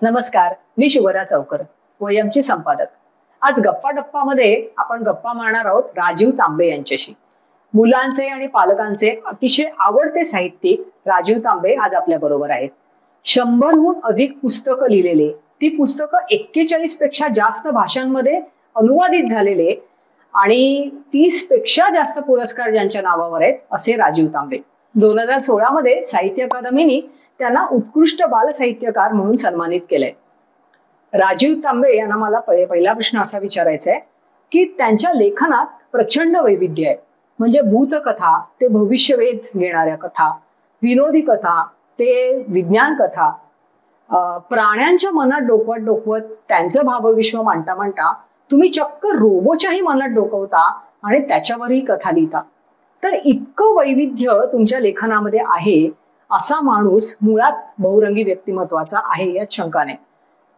नमस्कार, मी शुभरा चौकर, वयमची संपादक. आज गप्पा डप्पामध्ये आपण गप्पा मारणार आहोत राजीव तांबे यांच्याशी. मुलांचे आणि पालकांचे अतिशय आवडते साहित्यिक राजीव तांबे आज आपल्या बरोबर आहेत. 100हून अधिक पुस्तकं लिहिलेले, ती पुस्तकं 41 पेक्षा जास्त भाषांमध्ये अनुवादित झालेले आणि 30 पेक्षा जास्त पुरस्कार ज्यांच्या नावावर आहेत असे राजीव तांबे. 2016 मध्ये साहित्य अकादमीने त्यांना उत्कृष्ट बालसाहित्यकार म्हणून सन्मानित केलंय. राजीव तांबे यांना मला पहिला प्रश्न असा विचारायचा आहे की त्यांच्या लेखनात प्रचंड वैविध्य आहे. म्हणजे भूतकथा ते भविष्यवेध घेणाऱ्या कथा, विनोदी कथा ते विज्ञान कथा, प्राण्यांच्या मनात डोकवत त्यांचं भावविश्व मांडता मांडता तुम्ही चक्क रोबोच्याही मनात डोकवता आणि त्याच्यावरही कथा लिहिता. तर इतकं वैविध्य तुमच्या लेखनामध्ये आहे असा माणूस मुळात बहुरंगी व्यक्तिमत्वाचा आहे यात शंका नाही.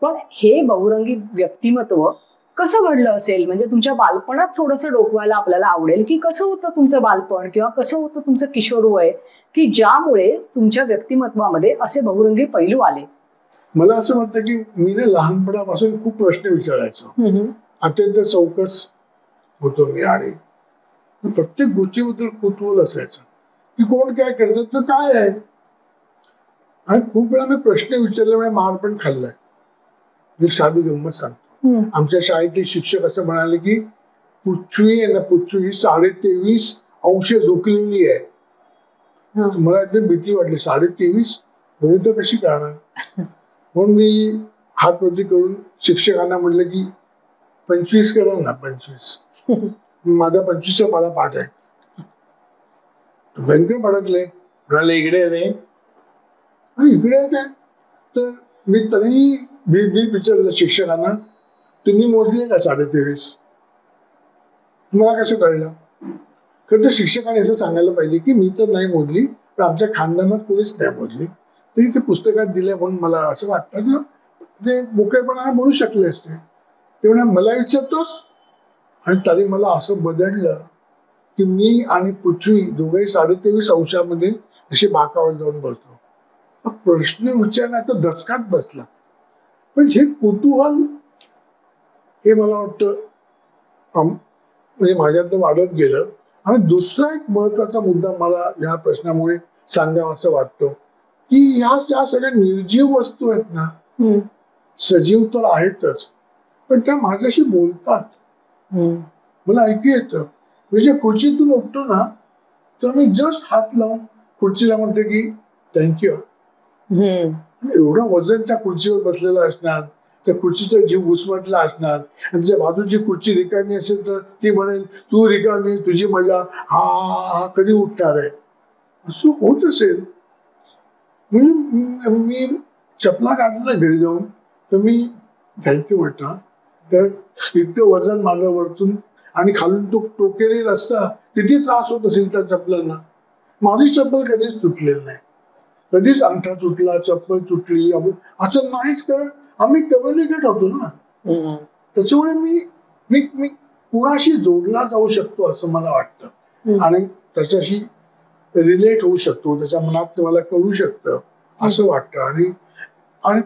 पण हे बहुरंगी व्यक्तिमत्व कसं घडलं असेल, म्हणजे तुमच्या बालपणात थोडंसं डोकवायला आपल्याला आवडेल की कसं होतं तुमचं बालपण किंवा कसं होतं तुमचं किशोरवय की ज्यामुळे तुमच्या व्यक्तिमत्वामध्ये असे बहुरंगी पैलू आले. मला असं वाटतं की मी लहानपणापासून खूप प्रश्न विचारायचो, अत्यंत चौकस होतो मी आणि प्रत्येक गोष्टीबद्दल कुतूहल असायचं की कोण काय करतात तर काय आहे. आणि खूप वेळा मी प्रश्न विचारल्यामुळे मार पण खाल्लाय. मी साधी गंमत सांगतो. आमच्या शाळेतले शिक्षक असं म्हणाले की पृथ्वी आहे ना, पृथ्वी 23.5 अंश झुकलेली आहे. मला एकदम भीती वाटली. 23.5 गणित कशी करणार. म्हणून मी हात वरती करून शिक्षकांना म्हटलं की 25 करा ना, 25. माझा 25 मला पाठ आहे. भयंकर भडकले, म्हणाले इकडे नाही आणि इकडे काय. तर मी तरी मी विचारलं शिक्षकांना, तुम्ही मोजले का 23.5? मला कसं कळलं. खरं तर शिक्षकांनी असं सांगायला पाहिजे की मी तर नाही मोजली, पण आमच्या खानदानात कोणीच नाही मोजली, तरी ते पुस्तकात दिले म्हणून मला असं वाटतं ते मोकळेपणाने बोलू शकले असते. ते म्हणा मला विचारतोस. आणि तरी मला असं बदललं की मी आणि पृथ्वी दोघेही 23.5 अंशामध्ये असे बाकावर जाऊन बसलो. प्रश्न विचारण्याचा दचकात बसला. पण हे कुतूहल हे मला वाटतं म्हणजे माझ्यातलं वाढत गेलं. आणि दुसरा एक महत्वाचा मुद्दा मला या प्रश्नामुळे सांगावा असं वाटतं की ह्या सगळ्या निर्जीव वस्तू आहेत ना, सजीव तर आहेतच पण त्या माझ्याशी बोलतात. मला ऐकू येतं. म्हणजे खुर्चीतून उठतो ना तर मी जस्ट हात लावून खुर्चीला म्हणतो की थँक्यू. एवढं वजन त्या खुर्चीवर बसलेलं असणार, त्या खुर्चीचा जीव घुसमटला असणार आणि त्या बाजूची खुर्ची रिकामी असेल तर ती म्हणेल तू रिकामी, तुझी मजा, हा कधी उठणार आहे. असं होत असेल. म्हणजे मी चपला काढला घरी जाऊन तर मी थँक्यू म्हटलं. तर इतकं वजन माझं वरतून आणि खालून तो टोकेरी रस्ता किती त्रास होत असेल त्या चपलांना. माझी चप्पल कधीच तुटलेली नाही, कधीच अंगठा तुटला, चप्पल तुटली असं नाहीच. कारण आम्ही कम्युनिकेट होतो ना. त्याच्यामुळे मी कुणाशी जोडला जाऊ शकतो असं मला वाटतं आणि त्याच्याशी रिलेट होऊ शकतो, त्याच्या मनात मला कळू शकतं असं वाटतं. आणि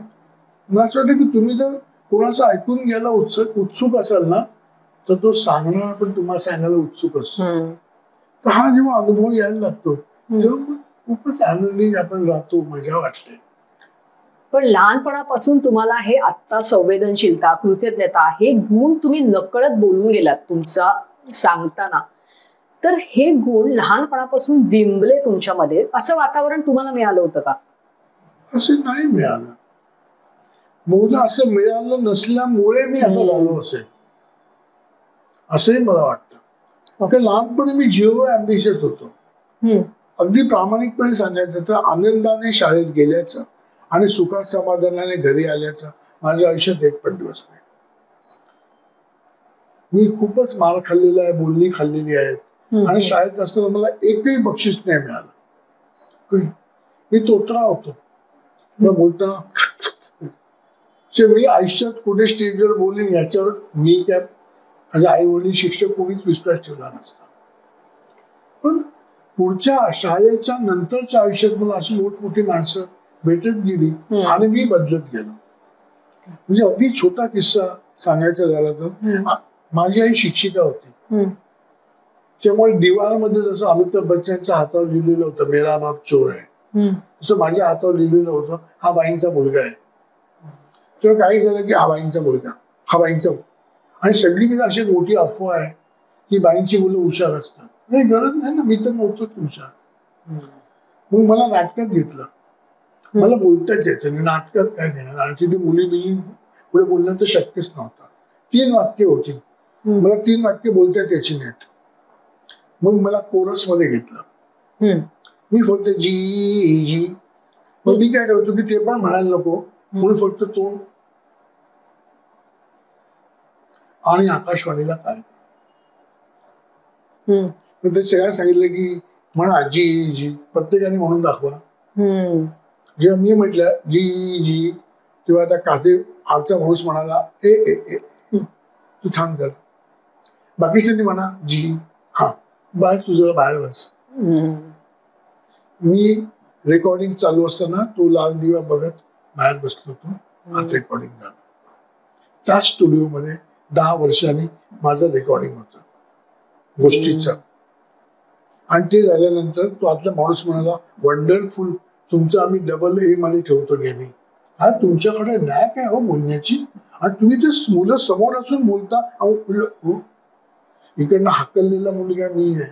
मला असं वाटतं की तुम्ही जर कोणाचं ऐकून घ्यायला उत्सुक असाल ना तर तो सांगणार पण तुम्हाला सांगायला उत्सुक असतो. तर हा जेव्हा अनुभव यायला लागतो तेव्हा खूपच आनंदी आपण राहतो, मजा वाटते. पण लहानपणापासून तुम्हाला हे आत्ता संवेदनशीलता, कृतज्ञता हे गुण तुम्ही नकळत बोलून गेलात तुमचा सांगताना. तर हे गुण लहानपणापासून बिंबले तुमच्यामध्ये असं वातावरण तुम्हाला मिळालं होतं का? असं नाही मिळालं. बहुधा असं मिळालं नसल्यामुळे मी असं झालो असेल असंही मला वाटतं. कारण लहानपणी मी झिरो ॲम्बिशियस होतो. अगदी प्रामाणिकपणे सांगायचं तर आनंदाने शाळेत गेल्याचं आणि सुखात समाधानाने घरी आल्याचं माझ्या आयुष्यात एक पण दिवस नाही. मी खूपच मार खाल्लेला आहे, बोलणी खाल्लेली आहेत आणि शाळेत असताना मला एकही बक्षीस नाही मिळालं. मी तोत्रा होतो. बोलताना मी आयुष्यात कुठे स्टेजवर बोलीन याच्यावर मी त्या माझ्या आई वडील शिक्षक कोणीच विश्वास ठेवला नसता. पण पुढच्या शाळेच्या नंतरच्या आयुष्यात मला अशी मोठमोठी माणसं भेटत गेली आणि मी बदलत गेलो. म्हणजे अगदी छोटा किस्सा सांगायचा झाला तर माझी आई शिक्षिका होती. त्यामुळे दिवारमध्ये जसं अमिताभ बच्चनच्या हातावर लिहिलेलं होतं मेरा बाप चोर आहे, तसं माझ्या हातावर लिहिलेलं होतं हा बाईंचा मुलगा आहे. तेव्हा काही झालं की हा बाईंचा मुलगा, हा बाईंचा, आणि सगळीकडे अशी मोठी अफवा आहे की बाईंची मुलं हुशार असतात. नाही, गरज नाही ना, मी तर नव्हतोच हुशार. मग मला नाटकात घेतलं, मला बोलताच यायचं नाही, नाटकात काय घेणार, आणि ती मुली पुढे बोलणं तर शक्यच नव्हतं. 3 वाक्य होती, मला 3 वाक्य बोलताच यायची नीट. मग मला कोरस मध्ये घेतलं, मी फक्त जी जी. मग मी काय करायचो की ते पण म्हणायला नको म्हणून फक्त तोंड आणि आकाशवाणीला काय. ते सगळ्यांना सांगितलं की म्हणा जी जी, प्रत्येकाने म्हणून दाखवा. जेव्हा मी म्हटलं जी जी, तेव्हा त्या काचे आरचा माणूस म्हणाला ए ए ए तू थांब कर. बाकीच्यांनी म्हणा जी, हा बाहेर तुझं बाहेर बस. मी रेकॉर्डिंग चालू असताना तो लाल दिवा बघत बाहेर बसलो होतो. आज रेकॉर्डिंग झालं. त्या स्टुडिओमध्ये 10 वर्षांनी माझं रेकॉर्डिंग होतं गोष्टीचं. आणि ते झाल्यानंतर तो आतला माणूस म्हणाला वंडरफुल, तुमचं आम्ही डबल ए मध्ये ठेवतो नेहमी. हा तुमच्याकडे नॅक आहे हो बोलण्याची, आणि तुम्ही ते मुलं समोर असून बोलता. इकडनं हाकललेला मुलगा मी आहे,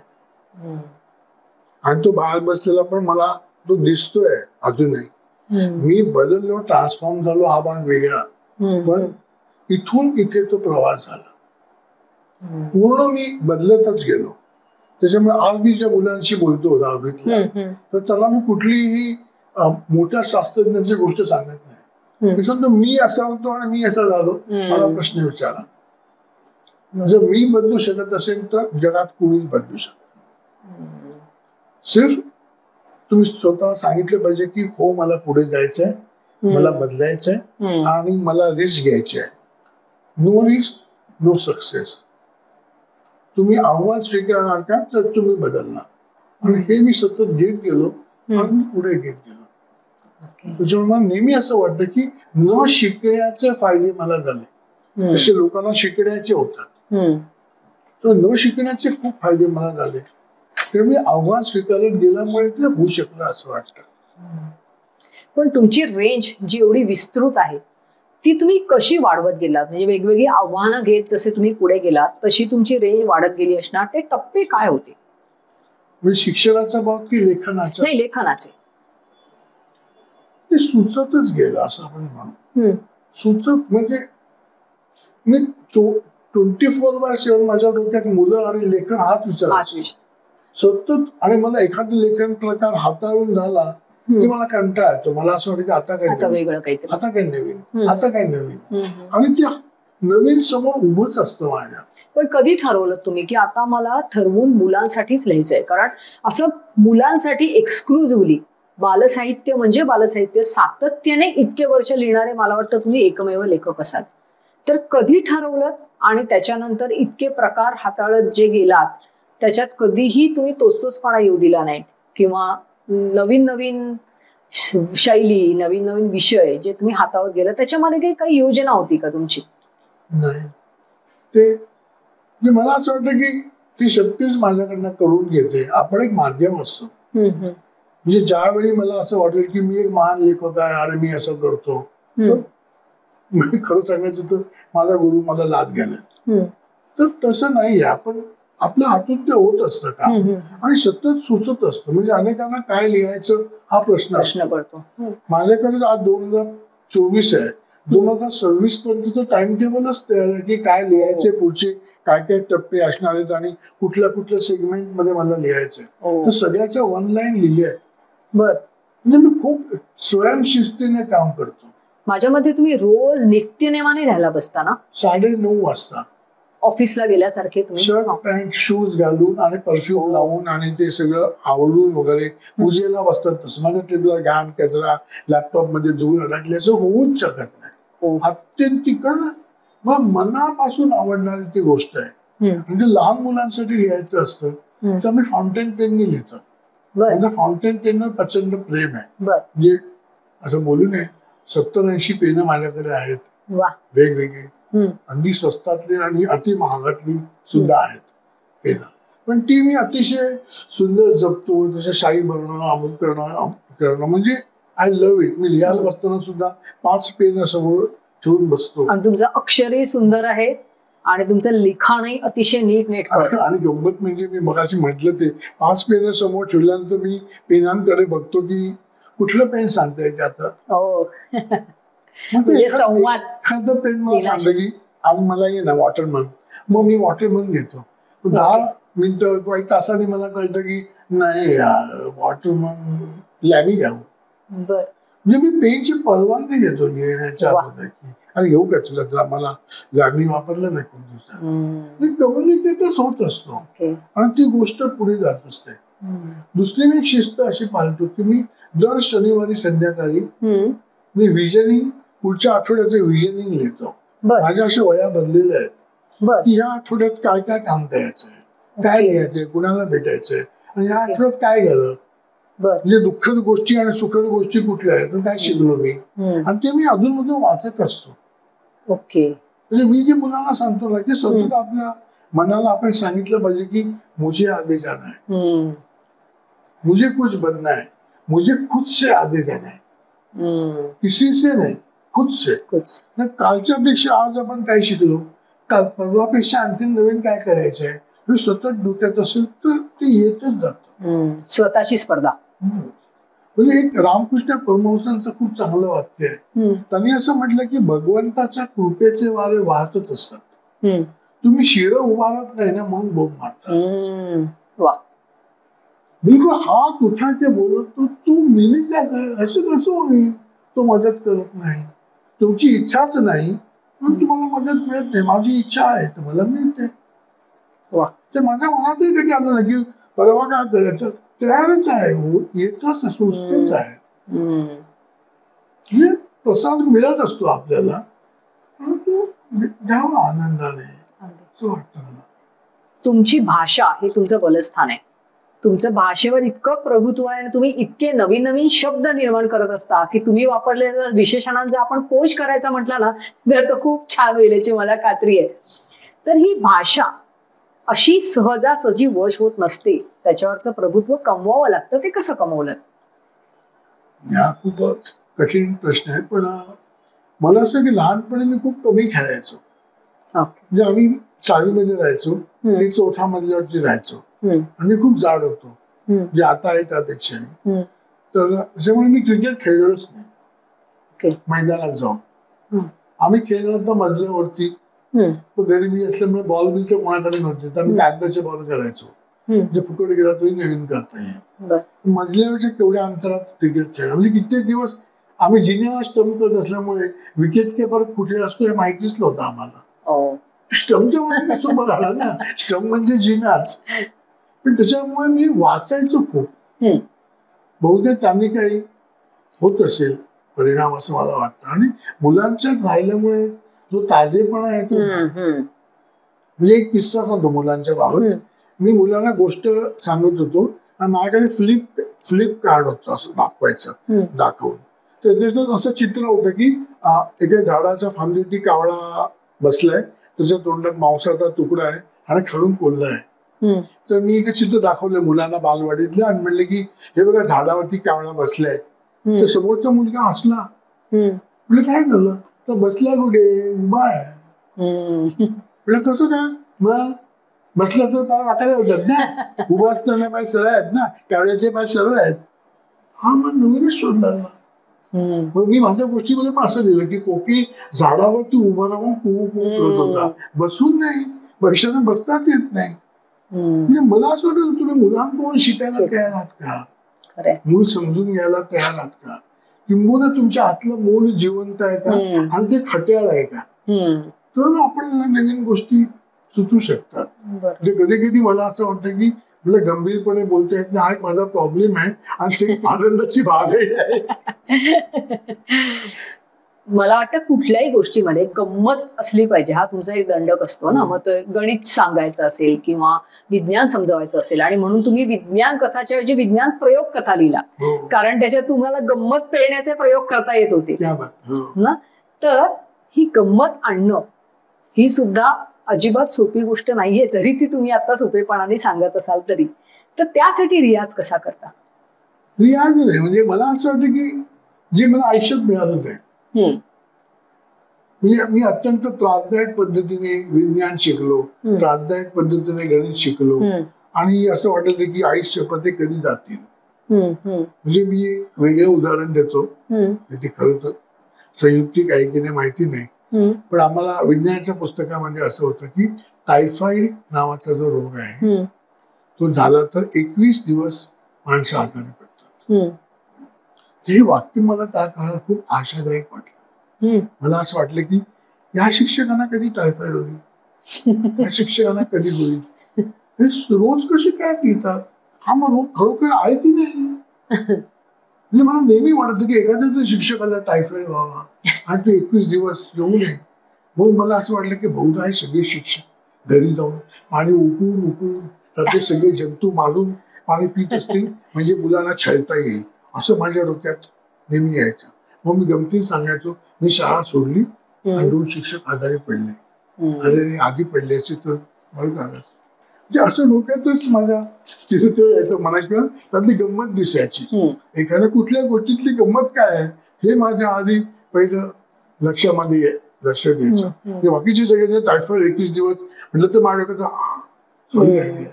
आणि तो बाहेर बसलेला पण मला तो दिसतोय अजूनही. मी बदललो, ट्रान्सफॉर्म झालो, हा भाग वेगळा, पण इथून इथे तो प्रवास झाला. पूर्ण मी बदलतच गेलो. त्याच्यामुळे आज मी ज्या मुलांशी बोलतो 10वीतल्या, तर त्याला मी कुठलीही मोठ्या शास्त्रज्ञांची गोष्ट सांगत नाही. मी सांगतो मी असा होतो आणि मी असा झालो, मला प्रश्न विचारा. जर मी बदलू शकत असेल तर जगात कोणीच बदलू शकत. सिर्फ तुम्ही स्वतः सांगितलं पाहिजे की हो मला पुढे जायचंय, मला बदलायचंय आणि मला रिस्क घ्यायची आहे. No risk no success. तुम्ही आव्हान स्वीकारणार का तर तुम्ही बदलणार. आणि हे मी सतत घेत गेलो आणि पुढे घेत गेलो. त्याच्यामुळे मला नेहमी असं वाटतं की न शिकण्याचे फायदे मला झाले, जसे लोकांना शिकण्याचे होतात, तर न शिकण्याचे खूप फायदे मला झाले. त्यामुळे आव्हान स्वीकारत गेल्यामुळे ते होऊ शकलं असं वाटतं. पण तुमची रेंज जी एवढी विस्तृत आहे ती तुम्ही कशी वाढवत गेलात? म्हणजे वेगवेगळी आव्हानं घेत जसे तुम्ही पुढे गेलात तशी तुमची रेंज वाढत गेली असणार. ते टप्पे काय होते? म्हणजे शिक्षणाचा भाग की लेखनाचा? नाही, लेखनाचे. ते सुचतच गेलं असं आपण म्हणू. सुचत म्हणजे मी 24/7 माझ्या डोक्यात मुलं आणि लेखन हाच विचार सतत. आणि मला एखादं लेखन प्रकार हाताळून झाला की मला कंटाळा येतो. मला असं वाटतं की आता काय वेगळं काहीतरी, आता काय नवीन, आता काय नवीन, आणि ते नवीन समोर उभंच असतं माझ्या. पण कधी ठरवलं तुम्ही की आता मला ठरवून मुलांसाठीच लिहायचंय? कारण असं मुलांसाठी एक्सक्लुझिव्हली बालसाहित्य म्हणजे बालसाहित्य सातत्याने इतके वर्ष लिहिणारे मला वाटतं तुम्ही एकमेव लेखक असाल. तर कधी ठरवलं आणि त्याच्यानंतर इतके प्रकार हाताळत जे गेलात त्याच्यात कधीही तुम्ही तोचतोचपणा येऊ दिला नाही, किंवा नवीन नवीन शैली, नवीन नवीन विषय जे तुम्ही हाताळत गेला त्याच्यामध्ये काही योजना होती का तुमची? नाही, ते मला असं वाटतं की ती शक्तीच माझ्याकडनं करून घेते. आपण एक माध्यम असतो. म्हणजे ज्यावेळी मला असं वाटेल की मी एक महान लेखक आहे आणि मी असं करतो, खरं सांगायचं तर माझा गुरु मला लाद घ्यायला, तर तसं नाही. आपण आपल्या हातून ते होत असतं का, आणि सतत सुचत असतं. म्हणजे अनेकांना काय लिहायचं हा प्रश्न पडतो. माझ्याकडे आज 2024 आहे, 2026 पर्यंतचं टाइम टेबलच तयार आहे की काय लिहायचे, पुढचे काय काय टप्पे असणार आहेत आणि कुठल्या कुठल्या सेगमेंट मध्ये मला लिहायचंय. तर सगळ्याच्या 1 लाईन लिहिल्या आहेत. म्हणजे मी खूप स्वयंशिस्तीने काम करतो. माझ्या मध्ये तुम्ही रोज नित्यनेमाने लिहायला बसता ना? 9:30 वाजता ऑफिसला गेल्यासारखे तुम्ही शर्ट पॅन्ट शूज घालून आणि परफ्यूम लावून आणि ते सगळं आवडून वगैरे पूजेला बसतात. तसं माझ्या टेबलला घाण कचरा, लॅपटॉप मध्ये धूळ अडकल्याचं होऊच शकत नाही. अत्यंतिक मग मनापासून आवडणारी ती गोष्ट आहे. म्हणजे लहान मुलांसाठी लिहायचं असतं तर मी फाउंटेन पेननी लिहितो. म्हणजे फाउंटेन पेनवर प्रचंड प्रेम आहे. म्हणजे असं बोलू नये, 70-80 पेनं माझ्याकडे आहेत. वा. वेगवेगळे अगदी स्वस्तातली आणि अति महागातली सुद्धा आहेत पेन. पण ती मी अतिशय सुंदर जपतो. जसं शाई भरणं, अमुक करणं म्हणजे आय लव्ह इट. मी लिहायला बसताना सुद्धा 5 पेन समोर ठेवून बसतो. आणि तुमचं अक्षरही सुंदर आहे आणि तुमचं लिखाणही अतिशय नीट नेटकं. आणि गंमत म्हणजे मी मगाशी म्हटलं ते 5 पेन समोर ठेवल्यानंतर मी पेनांकडे बघतो की कुठलं पेन सांगताय की आता. संवाद. एखादं पेन मला सांगलं की आणि मला ये ना वॉटरमन, मग मी वॉटरमन घेतो. 10 मिनिटं किंवा 1 तासाने मला कळतं की नाही यार वॉटरमन लॅमी घ्यावं. म्हणजे मी पेनची परवानगी घेतो लिहिण्याच्या अगोदर की अरे घेऊ का तुला, जर मला लॅमी वापरलं नाही खूप दिवसात. कम्युनिकेटच होत असतो आणि ती गोष्ट पुढे जात असते. दुसरी मी शिस्त अशी पाळतो की मी दर शनिवारी संध्याकाळी मी व्हिजनिंग, पुढच्या आठवड्याचे व्हिजनिंग लिहितो. माझ्या अशा वया भरलेल्या आहेत की ह्या आठवड्यात काय काय काम करायचंय, काय घ्यायचंय, कुणाला भेटायचंय आणि ह्या आठवड्यात काय झालं, म्हणजे दुःखद गोष्टी आणि सुखद गोष्टी कुठल्या आहेत, काय शिकलो मी, आणि ते मी अधूनमधून वाचत असतो. म्हणजे मी जे मुलांना सांगतो ना की सतत आपल्या मनाला आपण सांगितलं पाहिजे की मुझे आगे जाना है, मुझे कुछ बनना है, मुझे खुद से आगे जाना है, किसी से नाही, खुद से. कालच्या पेक्षा आज आपण काय शिकलो, काल परवापेक्षा आणखी नवीन काय करायचंय हे सतत डोक्यात असेल तर ते येतच जात. स्वतःची स्पर्धा. म्हणजे एक रामकृष्ण परमहंसांचं खूप चांगलं वाक्य आहे. त्यांनी असं म्हटलं की भगवंताच्या कृपेचे वारे वाहतच असतात, तुम्ही शिर उभारत नाही ना म्हणून बोंब मारता. बिलकुल हात उठा ते बोलतो, तू मिली काय कर, असं कसं होईल, तो मदत करत नाही, तुमची इच्छाच नाही पण तुम्हाला मदत मिळत नाही, माझी इच्छा आहे तुम्हाला मिळते. ते माझ्या मनातही कधी आलं नाही की परवा काय करायचं, तयारच आहे, येतच सुचतच आहे. म्हणजे प्रसाद मिळत असतो आपल्याला, परंतु द्यावा आनंदाने असं वाटतं मला. तुमची भाषा हे तुमचं बलस्थान आहे. तुमचं भाषेवर इतकं प्रभुत्व आहे आणि तुम्ही इतके नवीन नवीन शब्द निर्माण करत असता की तुम्ही वापरलेल्या विशेषणांचा आपण कोश करायचा म्हटला ना तर तो खूप छान होईल याची मला खात्री आहे. तर ही भाषा अशी सहजासहजी वश होत नसते, त्याच्यावरचं प्रभुत्व कमवावं लागतं. ते कसं कमवलं? हा खूपच कठीण प्रश्न आहे. पण मला असं की लहानपणी मी खूप कमी खेळायचो. म्हणजे आम्ही चाळीमध्ये राहायचो, मी 4थ्या मजल्यावरती राहायचो आणि मी खूप जाड होतो, जे आता आहे त्यापेक्षा. तर त्याच्यामुळे मी क्रिकेट खेळलोच नाही मैदानात जाऊन. आम्ही खेळलो तर मजल्यावरती, गरिबी असल्यामुळे बॉल बिल तर कोणाकडे नव्हते, तर आम्ही कागदाचे बॉल करायचो, जे फुकट गेला तरी नवीन करता येईल. मजल्यावरच्या तेवढ्या अंतरात क्रिकेट खेळ म्हणजे कित्येक दिवस आम्ही जिन्याला स्टंप करत असल्यामुळे विकेट किपर कुठे असतो हे माहितीच नव्हतं आम्हाला. स्टंपच्या मध्ये कसं उभं राहणार ना, स्टंप म्हणजे जिनाच. पण त्याच्यामुळे मी वाचायचो खूप. बहुतेक त्यांनी काही होत असेल परिणाम असं मला वाटतं. आणि मुलांच्यात राहिल्यामुळे जो ताजेपणा येतो, म्हणजे एक किस्सा सांगतो मुलांच्या बाबत. मी मुलांना गोष्ट सांगत होतो आणि माझ्याकडे फ्लिप कार्ड होतं असं दाखवून. तर त्याचं असं चित्र होतं की एका झाडाच्या फांदीवरती कावळा बसलाय, त्याच्या तोंडात मांसाचा तुकडा आहे आणि खालून कोल्हा आहे. तर मी एक चित्र दाखवलं मुलांना बालवाडीतलं आणि म्हणले की हे बघा झाडावरती कावळा बसलाय. तर समोरचा मुलगा हसला. म्हटलं काय झालं, तर बसला कुठे, उभा आहे. म्हटलं कसं काय, मग बसला तर त्याला वाटायला होतात ना, उभा असताना पाय सरळ आहेत ना, कावळ्याचे पाय सरळ आहेत. हा मग नवीनच शोध लागला. मग मी माझ्या गोष्टीमध्ये पण असं दिलं की कोकी झाडावरती उभा राहून कू करत होता, बसून नाही. परीक्षांना बसताच येत नाही. म्हणजे मला असं वाटतं तुम्ही मुलांकडून शिकायला तयार आहात का, मूळ समजून घ्यायला तयार आहात का, किंबहुना तुमच्या आतलं मूळ जिवंत आहे का आणि ते खट्याळ आहे का, तर आपल्याला नवीन गोष्टी सुचू शकतात. म्हणजे कधी कधी मला असं वाटतं की मला गंभीरपणे बोलता येत नाही, हा एक माझा प्रॉब्लेम आहे आणि ते आनंदाची बाबही आहे. मला वाटतं कुठल्याही गोष्टीमध्ये गंमत असली पाहिजे, हा तुमचा एक दंडक असतो ना. मग गणित सांगायचं असेल किंवा विज्ञान समजावायचं असेल आणि म्हणून तुम्ही विज्ञान कथाच्या ऐवजी विज्ञान प्रयोग कथा लिहिला, कारण त्याच्यात तुम्हाला गंमत पेळण्याचे प्रयोग करता येत होते ना. तर ही गंमत आणणं ही सुद्धा अजिबात सोपी गोष्ट नाहीये, जरी ती तुम्ही आता सोपेपणाने सांगत असाल तरी. तर त्यासाठी रियाज कसा करता? रियाज नाही, म्हणजे मला असं वाटतं की जे मला आयुष्यात मिळालं ते, म्हणजे मी अत्यंत त्रासदायक पद्धतीने विज्ञान शिकलो, त्रासदायक पद्धतीने गणित शिकलो, आणि असं वाटत की आयुष्य पते कधी जातील. म्हणजे मी एक वेगळं उदाहरण देतो, ते खरं तर संयुक्तिक आहे की नाही माहिती नाही, पण आम्हाला विज्ञानाच्या पुस्तकामध्ये असं होतं की टायफॉइड नावाचा जो रोग आहे तो झाला तर 21 दिवस माणसं आजारी पडतात. हे वाक्य मला त्या काळात खूप आशादायक वाटलं. मला असं वाटलं की या शिक्षकांना कधी टायफॉइड होईल, या शिक्षकांना कधी होईल, हे रोज कसे काय पितात, हा मग रोग खरोखर आहे की नाही. म्हणजे मला नेहमी वाटतं की एखाद्या तरी शिक्षकाला टायफॉइड व्हावा आणि ते 21 दिवस येऊ नये. मग मला असं वाटलं की बहुधा हे सगळे शिक्षक घरी जाऊन पाणी उकळून त्यातले सगळे जंतू मारून पाणी पित असतील, म्हणजे मुलांना छळता येईल असं माझ्या डोक्यात नेहमी यायचं. मग मी गमतीत सांगायचो मी शाळा सोडली आणि 2 शिक्षक आजारी पडले, अरे आधी पडले असते तर बरं झालं. म्हणजे असं डोक्यातच माझ्या चिरते यायचं मनात, त्यातली गंमत दिसायची. एखाद्या कुठल्या गोष्टीतली गंमत काय आहे हे माझ्या आधी पहिलं लक्षामध्ये लक्षात यायचं. बाकीचे सगळे टायफॉइड 21 दिवस म्हटलं तर माझ्या डोक्यात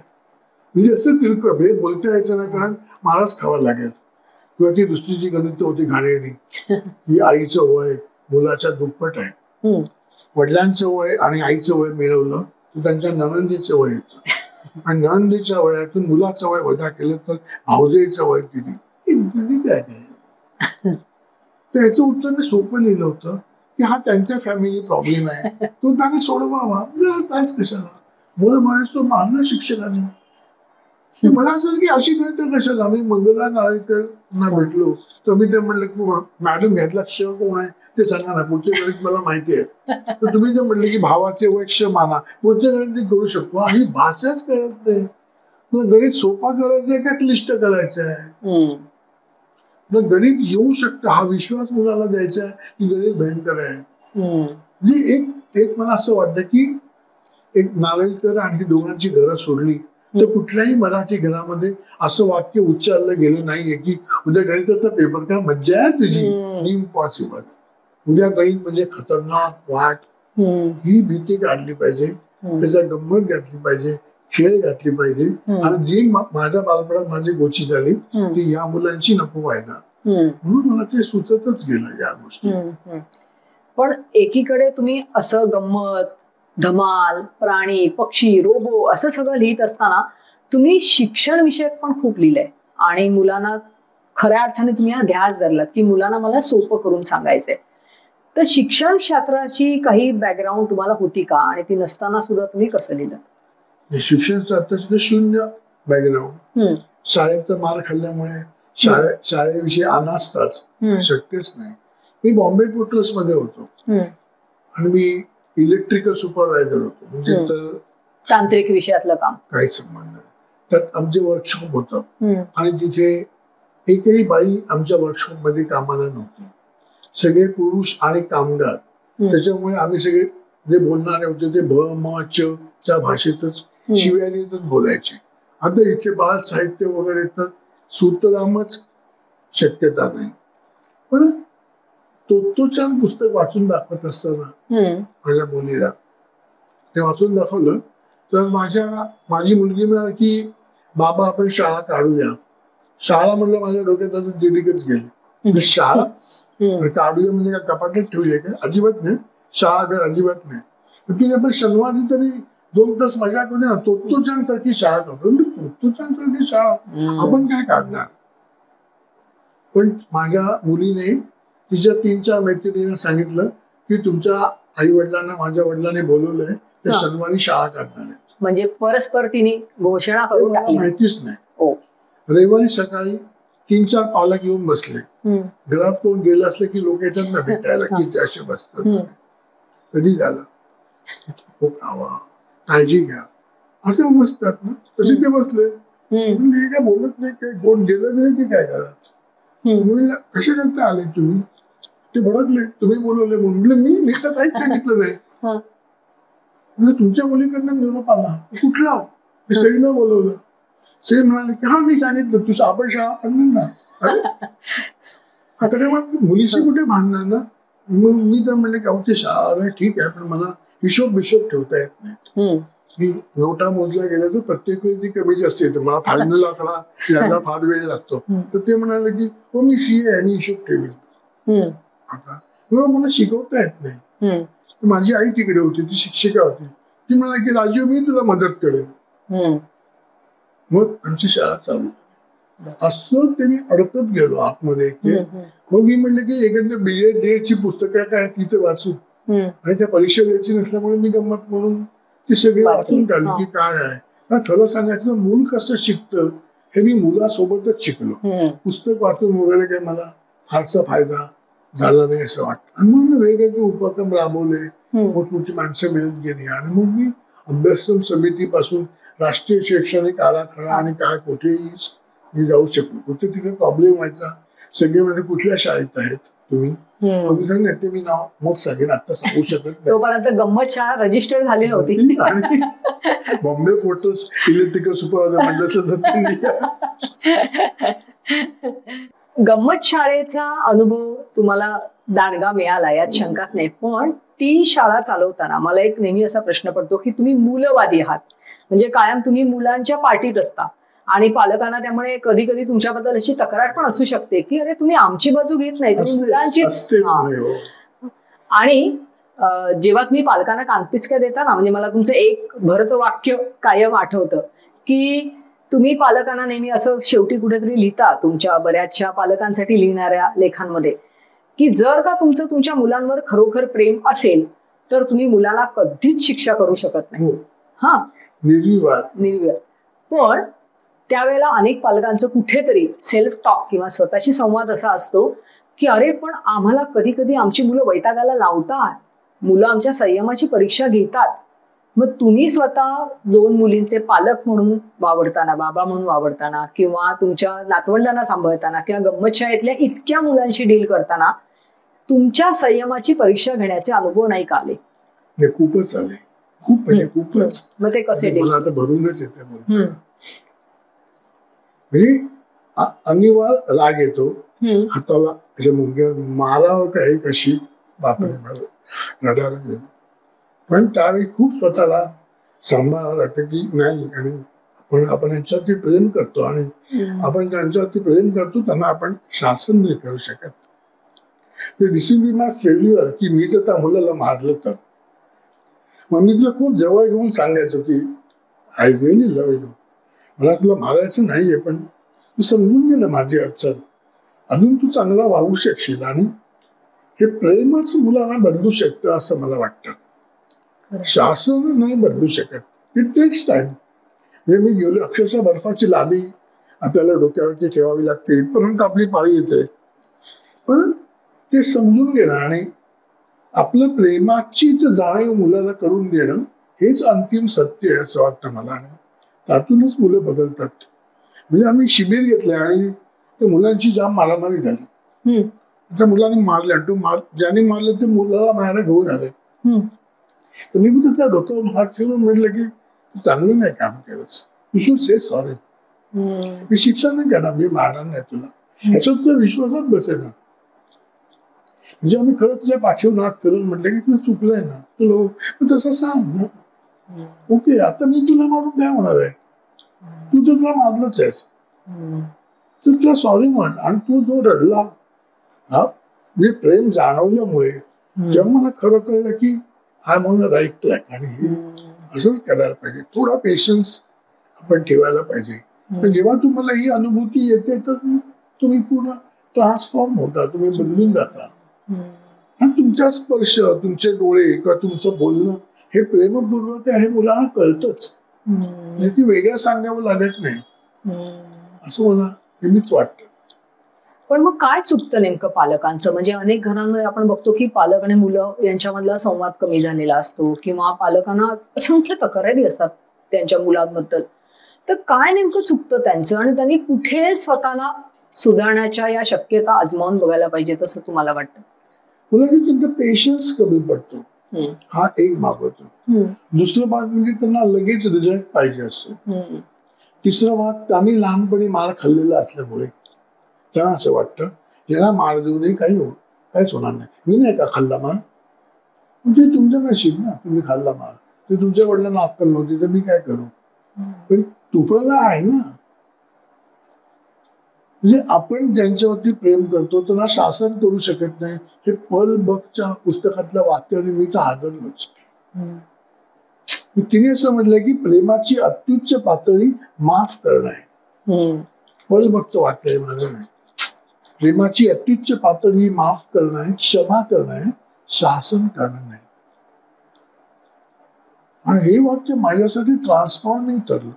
म्हणजे असं तिरकं हे बोलता यायचं नाही, कारण महाराज खावा लागेल. किंवा ती दुसरी जी गणित होती घाणेरडी, ही आईचं वय मुलाच्या दुप्पट आहे. वडिलांचं वय आणि आईचं वय मिळवलं तर त्यांच्या नणंदीचं वय येतं, आणि नणंदीच्या वयातून मुलाचं वय वजा केलं तर भावजेचं वय किती. गणित आहे. तर याचं उत्तर मी सोपं लिहिलं होतं की हा त्यांच्या फॅमिली प्रॉब्लेम आहे, तो त्याने सोडवावा. त्याच कशाला मुलं म्हणायचं तो मारलं शिक्षकाने. मला असं की अशी गणित कशाला. मी मंगला नाळेकरना भेटलो तर मी ते म्हणलं की मॅडम घ्यातला क्ष कोण आहे ते सांगा ना, पुढचे गणित मला माहिती आहे. तर तुम्ही जे म्हणले की भावाचे वय क्ष माना, पुढचे गणित करू शकतो. आणि भाषाच कळत नाही. गणित सोपा करायचं आहे का क्लिष्ट करायचं आहे. गणित येऊ शकतं हा विश्वास मुलाला द्यायचा आहे की गणित भयंकर आहे. म्हणजे एक मला असं वाटतं की एक नारळीकर आणि दोघांची घरं सोडली तर कुठल्याही मराठी घरामध्ये असं वाक्य उच्चारलं गेलं नाहीये की उद्या गणिताचा पेपर का मज्जा आहे तुझी. इम्पॉसिबल. उद्या गणित म्हणजे खतरनाक वाट. ही भीती काढली पाहिजे, त्याचा गंमत घातली पाहिजे, खेळ घातली पाहिजे. आणि जी माझ्या बालपणात माझी गोची झाली ती या मुलांची नको व्हायला, म्हणून मला ते सुचतच गेलं या गोष्टी. पण एकीकडे तुम्ही असं गंमत, धमाल, प्राणी, पक्षी, रोबो असं सगळं लिहित असताना तुम्ही शिक्षण विषयक पण खूप लिहिलंय, आणि मुलांना खऱ्या अर्थाने तुम्ही हा ध्यास धरलात की मुलांना मला सोपं करून सांगायचंय. तर शिक्षण शास्त्राची काही बॅकग्राऊंड तुम्हाला होती का, आणि ती नसताना सुद्धा तुम्ही कसं लिहिलं? शिक्षण शास्त्राचं शून्य बॅकग्राऊंड. शाळेत तर मार खाल्ल्यामुळे शाळेविषयी अनास्थाच शक्यच नाही. मी बॉम्बे पोर्टल्स मध्ये होतो आणि मी इलेक्ट्रिकल सुपरवायझर होतो, म्हणजे तांत्रिक विषयातलं काम काही संबंध नाही. त्यात आमचे वर्कशॉप होतं आणि तिथे एकही बाई आमच्या वर्कशॉप मध्ये कामाला नव्हती. सगळे पुरुष आणि कामगार. त्याच्यामुळे आम्ही सगळे जे बोलणारे होते ते भ म च च्या भाषेतच शिव्यानेच बोलायचे. आता इथे बाल साहित्य वगैरे तर सूत्रधामच शक्यता नाही. पण तोत्तोचान पुस्तक वाचून दाखवत असताना माझ्या मुलीला ते वाचून दाखवलं तर माझी मुलगी म्हणाली की बाबा आपण शाळा काढूया. शाळा म्हणलं माझ्या डोक्यात आता दिडीकच गेली. शाळा काढूया म्हणजे काय कपाटात ठेवली का? अजिबात नाही. शाळा अजिबात नाही. तिने आपण शनिवारी तरी 2 तास मजा करूया. तोत्तोचान सारखी शाळा काढू. तोत्तोचान सारखी शाळा आपण काय काढणार. पण माझ्या मुलीने तिच्या 3-4 मैत्रिणींना सांगितलं की तुमच्या आई वडिलांना माझ्या वडिलांनी बोलवलंय, ते शनिवारी शाळा काढणार आहे. म्हणजे परस्पर तिने घोषणा करून टाकली. माहितीच नाही. रविवारी सकाळी 3-4 पालक येऊन बसले. घरात कोण गेलं असलं की लोक येतात ना भेटायला की ते असे बसतात. कधी झालं हो खावा काळजी घ्या असं बसतात ना, तसे ते बसले. काय बोलत नाही, काही कोण गेलं नाही की काय घरात. कसे करता आले तुम्ही. ते भडकले, तुम्ही बोलवले म्हणून. मी तर काहीच सांगितलं नाही. हा. म्हणजे तुमच्या मुलीकडनं निरोप आला. कुठला? सईनं बोलवलं. सई म्हणाले की हा मी सांगितलं तू आपण शाळा आणणार ना. अरे आता काय मग मुलीशी कुठे भांडणार ना. मग मी तर म्हणले की अहो ते शाळा ठीक आहे पण मला हिशोब ठेवता येत नाही. मी नोटा मोजल्या गेल्या तर प्रत्येक वेळी ती कमी जास्त येते. मला फायनल आकडा यायला फार वेळ लागतो. तर ते म्हणाले की हो मी सीए आहे, मी हिशोब ठेवेल. आता मला शिकवता येत नाही. माझी आई तिकडे होती, ती शिक्षिका होती. ती म्हणाली की राजीव मी तुला मदत करेन. मग आमची शाळा चालू. असं त्यांनी अडकत गेलो आतमध्ये. मग मी म्हणलं की एखाद्या BA ची पुस्तकं काय तिथे वाचू. आणि त्या परीक्षा द्यायची नसल्यामुळे मी गंमत म्हणून ती सगळी वाचून काढली की काय आहे. खरं सांगायचं मूल कसं शिकतं हे मी मुलासोबतच शिकलो. पुस्तक वाचून वगैरे काही मला फारसा फायदा झाला नाही असं वाटतं. आणि मग मी वेगवेगळे उपक्रम राबवले, मोठमोठी माणसं मिळत गेली. आणि मग मी अभ्यासक्रम समितीपासून राष्ट्रीय शैक्षणिक आराखडा आणि काय कुठेही मी जाऊ शकलो. कुठे तिकडे प्रॉब्लेम व्हायचा. सगळे म्हणजे कुठल्या शाळेत आहेत तुम्ही, सांगितलं ते मी नाव मग सगळे आता सांगू शकत नाही. तोपर्यंत गंमत शाळा रजिस्टर झाली नव्हती. बॉम्बे पोर्टर्स इलेक्ट्रिकल सुपरवायझर गंमत शाळेचा अनुभव तुम्हाला दांडगा मिळाला यात शंकाच नाही. पण ती शाळा चालवताना मला एक नेहमी असा प्रश्न पडतो की तुम्ही मूलवादी आहात. म्हणजे कायम तुम्ही मुलांच्या पार्टीत असता आणि पालकांना त्यामुळे कधी कधी तुमच्याबद्दल अशी तक्रार पण असू शकते की अरे तुम्ही आमची बाजू घेत नाही, तुम्ही मुलांचीच. आणि जेव्हा तुम्ही पालकांना कानपिचक्या देता ना, म्हणजे मला तुमचं एक भरत वाक्य कायम आठवतं की तुम्ही पालकांना नेहमी असं शेवटी कुठेतरी लिहिता तुमच्या बऱ्याचशा पालकांसाठी लिहिणाऱ्या लेखांमध्ये की जर का तुमचं तुमच्या मुलांवर खरोखर प्रेम असेल तर तुम्ही मुलाला कधीच शिक्षा करू शकत नाही. हा, निर्विवाद. पण त्यावेळेला अनेक पालकांचं कुठेतरी सेल्फ टॉक किंवा स्वतःशी संवाद असा असतो की अरे पण आम्हाला कधी कधी आमची मुलं वैतागाला लावतात, मुलं आमच्या संयमाची परीक्षा घेतात. मग तुम्ही स्वतः 2 मुलींचे पालक म्हणून वावरताना, बाबा म्हणून वावरताना किंवा तुमच्या नातवंडांना सांभाळताना किंवा गंमत शाळेतल्या इतक्या मुलांशी डील करताना तुमच्या संयमाची परीक्षा घेण्याचे अनुभव नाही का आले? खूपच आले, खूप म्हणजे खूपच. मग ते कसे मला आता भरूनच येते. म्हणजे अनिवार्य राग येतो हाताला, अशा मुंग्या मारावं काही कशी बापरे रडायला गेलो. पण त्यावेळी खूप स्वतःला सांभाळावं लागतं की नाही. आणि आपण यांच्यावरती प्रेम करतो आणि आपण ज्यांच्यावरती प्रेम करतो त्यांना आपण शासन नाही करू शकत. दिस विल बी माय फेल्युअर की मी जर त्या मुलाला मारलं तर. मग मी तुला खूप जवळ घेऊन सांगायचो की आय रिअली लव्ह यू, मला तुला मारायचं नाहीये पण तू समजून घे ना माझी अडचण, अजून तू चांगला वागू शकशील. आणि हे प्रेमच मुलांना बदलू शकतं असं मला वाटतं. शासन नाही बदलू शकत. It takes time. म्हणजे मी गेलो अक्षरशः बर्फाची लादी आपल्याला डोक्यावरती ठेवावी लागते, इथपर्यंत आपली पाळी येते. पण ते समजून घेणं आणि आपलं प्रेमाचीच जाणीव मुलाला करून देणं हेच अंतिम सत्य आहे असं वाटतं मला. आणि त्यातूनच मुलं बदलतात. म्हणजे आम्ही शिबिर घेतलंय आणि त्या मुलांची जाम मारामारी झाली. त्या मुलांनी मारल्या, ज्याने मारलं ते मुलाला मारायला घेऊन आले. तर मी त्याच्या डोक्यावर हात फिरून म्हटलं की तू चांगलं नाही काम केलंस, यू शुड से सॉरी. मी शिक्षा नाही करणार, मी मारणार नाही तुला. ह्याच्यात तुझ्या विश्वासात बसेल ना. म्हणजे आम्ही खरं तुझ्या पाठीवर हात फिरून म्हटलं की तुला चुकलंय ना, तुला तसं सांग ना. ओके, आता मी तुला मारून काय होणार आहे, तू तर तुला मारलंच आहेस, तर तुला सॉरी म्हण. आणि तू जो रडला हा म्हणजे प्रेम जाणवल्यामुळे जेव्हा मला खरं कळलं की I am on the right track आणि हे असंच करायला पाहिजे. थोडा पेशन्स आपण ठेवायला पाहिजे. पण जेव्हा तुम्हाला ही अनुभूती येते तर तुम्ही पूर्ण ट्रान्सफॉर्म होता, तुम्ही बदलून जाता. आणि तुमचा स्पर्श, तुमचे डोळे किंवा तुमचं बोलणं हे प्रेमपूर्वक आहे हे मुलांना कळतंच. म्हणजे ती वेगळं सांगावं लागत नाही असं मला नेहमीच वाटतं. पण मग काय चुकतं नेमकं पालकांचं? म्हणजे अनेक घरांमध्ये आपण बघतो की पालक आणि मुलं यांच्यामधला संवाद कमी झालेला असतो किंवा पालकांना असंख्य तक्रारी असतात त्यांच्या मुलांबद्दल. तर काय नेमकं चुकतं त्यांचं आणि त्यांनी कुठे स्वतःला सुधारण्याच्या या शक्यता आजमावून बघायला पाहिजेत असं तुम्हाला वाटतं? मुलांना त्यांचा पेशन्स कमी पडतो, हा एक भाग होतो. दुसरं भाग म्हणजे त्यांना लगेच रिझल्ट पाहिजे असतो. तिसरा भाग त्यांनी लहानपणी मार खाल्लेला असल्यामुळे त्यांना असं वाटतं याला मार देऊ नये, काहीच होणार नाही. मी नाही का खाल्ला मार, म्हणजे तुमचं नशीब ना, तुम्ही खाल्ला मार. ते तुमच्या वडिलांना अक्कल नव्हती तर मी काय करू, पण तुपला आहे ना. म्हणजे आपण ज्यांच्यावरती प्रेम करतो त्यांना शासन करू शकत नाही. हे पल बकच्या पुस्तकातल्या वाक्याने मी तर हादरलोच. तिने असं म्हटलंय की प्रेमाची अत्युच्च पातळी माफ करणं आहे. पल बकचं वाक्य आहे, माझं नाही. प्रेमाची अत्युच्च पातळी माफ करणं आहे, क्षमा करणं आहे, शासन करणं नाही. आणि हे वाक्य माझ्यासाठी ट्रान्सफॉर्मिंग ठरलं.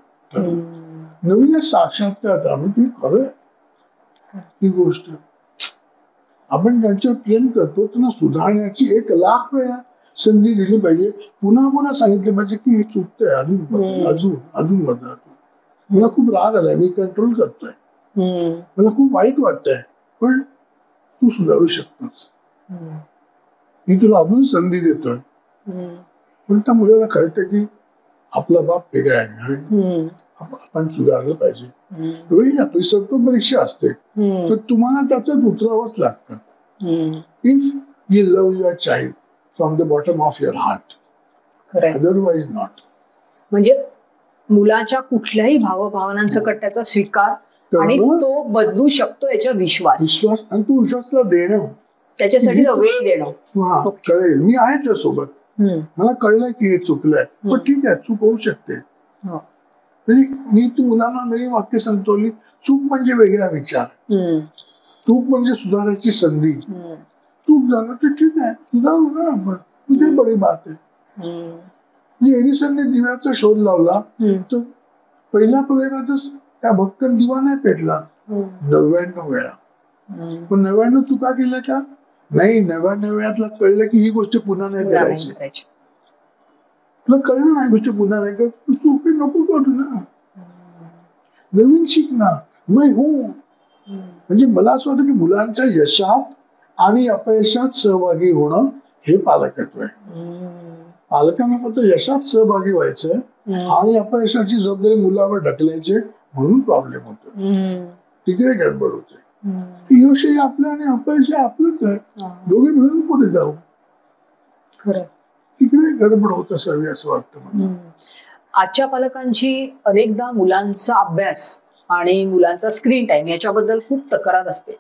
नवीनच साक्षात्कार करणं ते खरं आहे. ही गोष्ट आपण ज्यांच्यावर प्रेम करतो त्यांना सुधारण्याची 1,00,000 वेळा संधी दिली पाहिजे. पुन्हा पुन्हा सांगितलं पाहिजे की हे चुकतंय, अजून बदला. मला खूप राग आलाय, मी कंट्रोल करतोय, मला खूप वाईट वाटतंय, पण तू सुधारू शकतोस, मी तुला अजून संधी देतोय. पण त्या मुलाला कळतं की आपला बाप वेगळा आहे आणि आपण सुधारलं पाहिजे. वेळ लागतो, सत्व परीक्षा असते, तर तुम्हाला त्याच्यात उतरावंच लागतं. If you love your child from the bottom of your heart, otherwise not. म्हणजे मुलाच्या कुठल्याही भावभावनांसकट त्याचा स्वीकार आणि तो बदलू शकतो याच्या विश्वास आणि तो विश्वासला देणं, त्याच्यासाठी वेळ देणं. कळेल मी आहे त्यासोबत, मला कळलंय की हे चुकलंय, पण ठीक आहे, चूक होऊ शकते. मी तू मुलांना नवीन वाक्य सांगतो, चूक म्हणजे वेगळा विचार, चूक म्हणजे सुधारायची संधी. चूक झालं तर ठीक आहे, सुधारू ना आपण, तुझे बडी बात आहे. एडिसनने दिव्याचा शोध लावला तर पहिल्या प्रयोगातच त्या भक्कन दिवा नाही पेटला 99 वेळा. पण 99 चुका केल्या का नाही, 99 वेळातला कळलं की ही गोष्ट पुन्हा नाही करायची. तुला कळलं नाही गोष्ट पुन्हा नाही कर, तू सोपी नको करू ना, नवीन शिक ना. म्हणजे मला असं वाटतं की मुलांच्या यशात आणि अपयशात सहभागी होणं हे पालकत्व आहे. पालकांना फक्त यशात सहभागी व्हायचंय आणि अपयशाची जबाबदारी मुलावर ढकलायची, म्हणून प्रॉब्लेम होतो, तिकडे गडबड होते. यश हे आपलं आणि अपयश हे आपलंच आहे, दोघे मिळून पुढे जाऊ. तिकडे गडबड होत असावी असं वाटतं मला. आजच्या पालकांची अनेकदा मुलांचा अभ्यास आणि मुलांचा स्क्रीन टाइम याच्याबद्दल खूप तक्रार असते,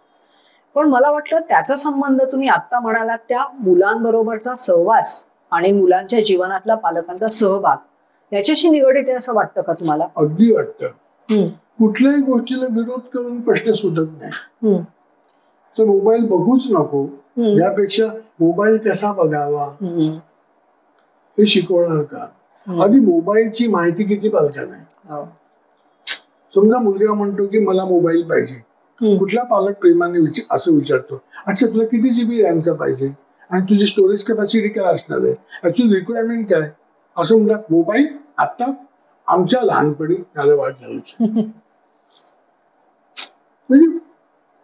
पण मला वाटलं त्याचा संबंध तुम्ही आता म्हणालात त्या मुलांबरोबरचा सहवास आणि मुलांच्या जीवनातला पालकांचा सहभाग याच्याशी निगडीत आहे असं वाटतं का तुम्हाला? अगदी वाटतं. कुठल्याही गोष्टीला विरोध करून प्रश्न सुटत नाही. तर मोबाईल बघूच नको, यापेक्षा मोबाईल कसा बघावा हे शिकवणार का? आधी मोबाईलची माहिती किती पालकांना आहे. समजा मुलगा म्हणतो की मला मोबाईल पाहिजे, कुठला पालक प्रेमाने असं विचारतो, अच्छा तुला किती GB रॅमचा पाहिजे आणि तुझी स्टोरेज कॅपॅसिटी काय असणार आहे, ऍक्च्युअली रिक्वायरमेंट काय, असं म्हणतात. मोबाईल आता आमच्या लहानपणी त्याला वाट झाली. म्हणजे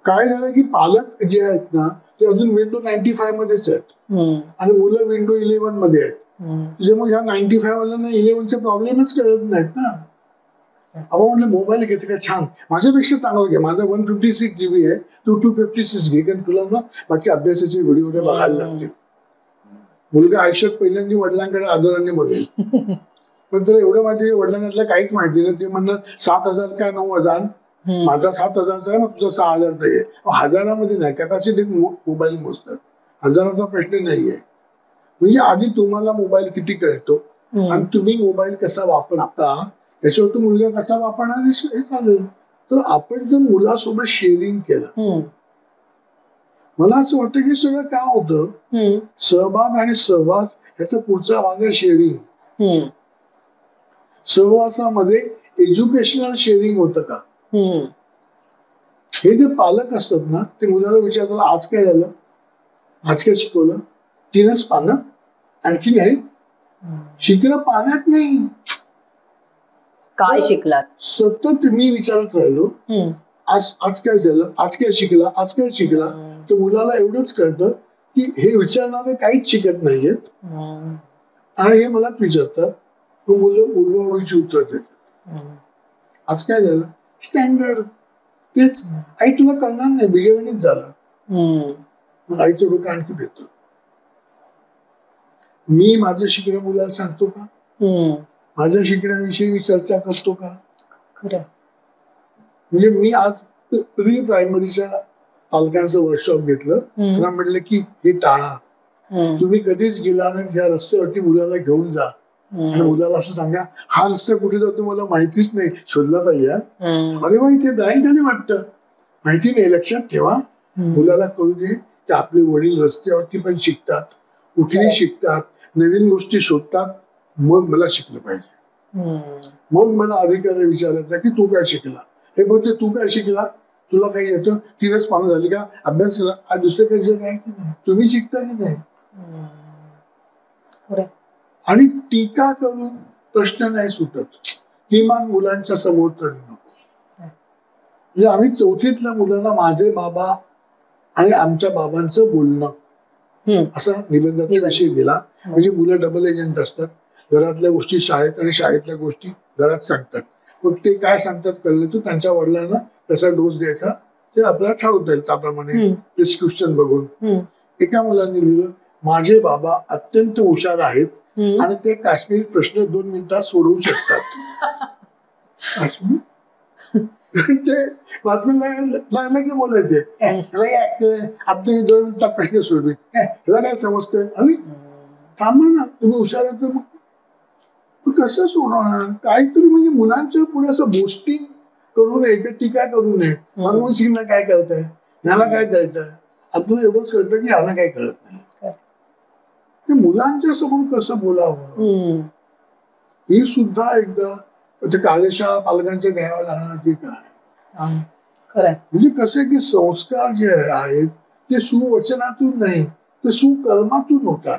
काय झालं की पालक जे आहेत ना ते अजून विंडो 95 मध्येच आहेत आणि मुलं विंडो 11 मध्ये आहेत. त्याच्यामुळे ह्या 95 वाल्यांना 11चे प्रॉब्लेमच कळत नाहीत ना. आपण म्हटलं मोबाईल घेते का, छान, माझ्यापेक्षा चांगला घे, माझा 156 GB आहे, तू 256 घे, कारण तुला ना बाकी अभ्यासाचे व्हिडिओ बघायला लागतील. मुलगा आयुष्यात पहिल्यांदा वडिलांकडे आदराने बघेल, पण तुला एवढं माहिती वडिलांना काहीच माहिती नाही. ते म्हणणार 7,000 काय 9,000, माझा 7,000चा आहे ना, तुझा 6,000चा आहे. हजारामध्ये नाही, कॅपॅसिटी मोबाईल मोजतात, हजाराचा प्रश्न नाहीये. म्हणजे आधी तुम्हाला मोबाईल किती कळतो आणि तुम्ही मोबाईल कसा वापरता याच्यावर तो मुलगा कसा वापरणार हे चालेल. तर आपण जर मुलासोबत शेअरिंग केलं, मला असं वाटतं की सगळं काय होतं, सहभाग आणि सहवास ह्याचा पुढचा भाग आहे शेअरिंग. सहवासामध्ये एज्युकेशनल शेअरिंग होतं का, हे जे पालक असतात ना ते मुलाला विचारतात, आज काय झालं, आज काय शिकवलं, 3च पानं, आणखी नाही शिकलं, पाण्यात नाही. काय शिकलात सतत मी विचारत राहिलो, आज काय झालं, आज काय शिकला, आज काय शिकला. तर मुलाला एवढंच कळतं की हे विचारणारे काहीच शिकत नाहीयेत आणि हे मलाच विचारतात, तो मुलं उडवाउडवीची उत्तर देतात. आज काय झालं, स्टँडर्ड तेच, आई तुला कळणार नाही, बिजगणित झालं. मग आईचं डोकं आणखी भेटतं. मी माझं शिकण्या मुलाला सांगतो का, माझ्या शिकण्याविषयी मी चर्चा करतो का? खरं. म्हणजे मी आज प्री प्रायमरीच्या पालकांचं वर्कशॉप घेतलं. त्यांना म्हटलं की हे टाळा, तुम्ही कधीच गेला नाही ह्या रस्त्यावरती मुलाला घेऊन जा आणि मुलाला असं सांगा हा रस्ता कुठे जातो मला माहितीच नाही, शोधला पाहिजे. अरे वा, इथे बँक आली वाटतं, माहिती नाही. लक्षात ठेवा, मुलाला कळू दे की आपले वडील रस्त्यावरती पण शिकतात, कुठेही शिकतात, नवीन गोष्टी शोधतात. मग मला शिकलं पाहिजे. मग मला अधिकारी विचारायचा की तू काय शिकला, हे बोलते तू काय शिकला, तुला काही येतं, 3च पानं झाली का, अभ्यास केला, आज दुसरं काही काय की नाही, तुम्ही शिकता की नाही. आणि टीका करून प्रश्न नाही सुटत, किमान मुलांच्या समोर तर नको. म्हणजे आम्ही 4थीतल्या मुलांना माझे बाबा आणि आमच्या बाबांचं बोलणं असा निबंधाचा विषय दिला. म्हणजे मुलं डबल एजंट असतात, घरातल्या गोष्टी शाळेत आणि शाळेतल्या गोष्टी घरात सांगतात. मग ते काय सांगतात कळलं तर त्यांच्या वडिलांना कसा डोस द्यायचा ते आपल्याला ठरवता येईल त्याप्रमाणे प्रिस्क्रिप्शन बघून. एका मुलांनी लिहिलं, माझे बाबा अत्यंत हुशार आहेत आणि ते काश्मीरी प्रश्न 2 मिनिटात सोडवू शकतात. काश्मीर ते बातमी लागलं की बोलायचे, आपले 2 मिनिटात प्रश्न सोडवे, ह्याला काय समजतंय. आणि थांबा ना, तुम्ही हुशार आहे तर मग कसं सोडवणार काहीतरी. म्हणजे मुलांच्या पुढे असं बोस्टिंग करू नये, टीका करू नये. मनमोहन सिंगना काय कळतंय, ह्याला काय कळतंय, आपल्याला एवढंच कळतं की ह्याला काय कळत नाही. ते मुलांच्या समोर कसं बोलावं ही सुद्धा एकदा ते कार्यशाळा पालकांच्या घ्याव्या लागणार की काय. म्हणजे कसं की संस्कार जे आहेत ते सुवचनातून नाही तर सुकर्मातून होतात.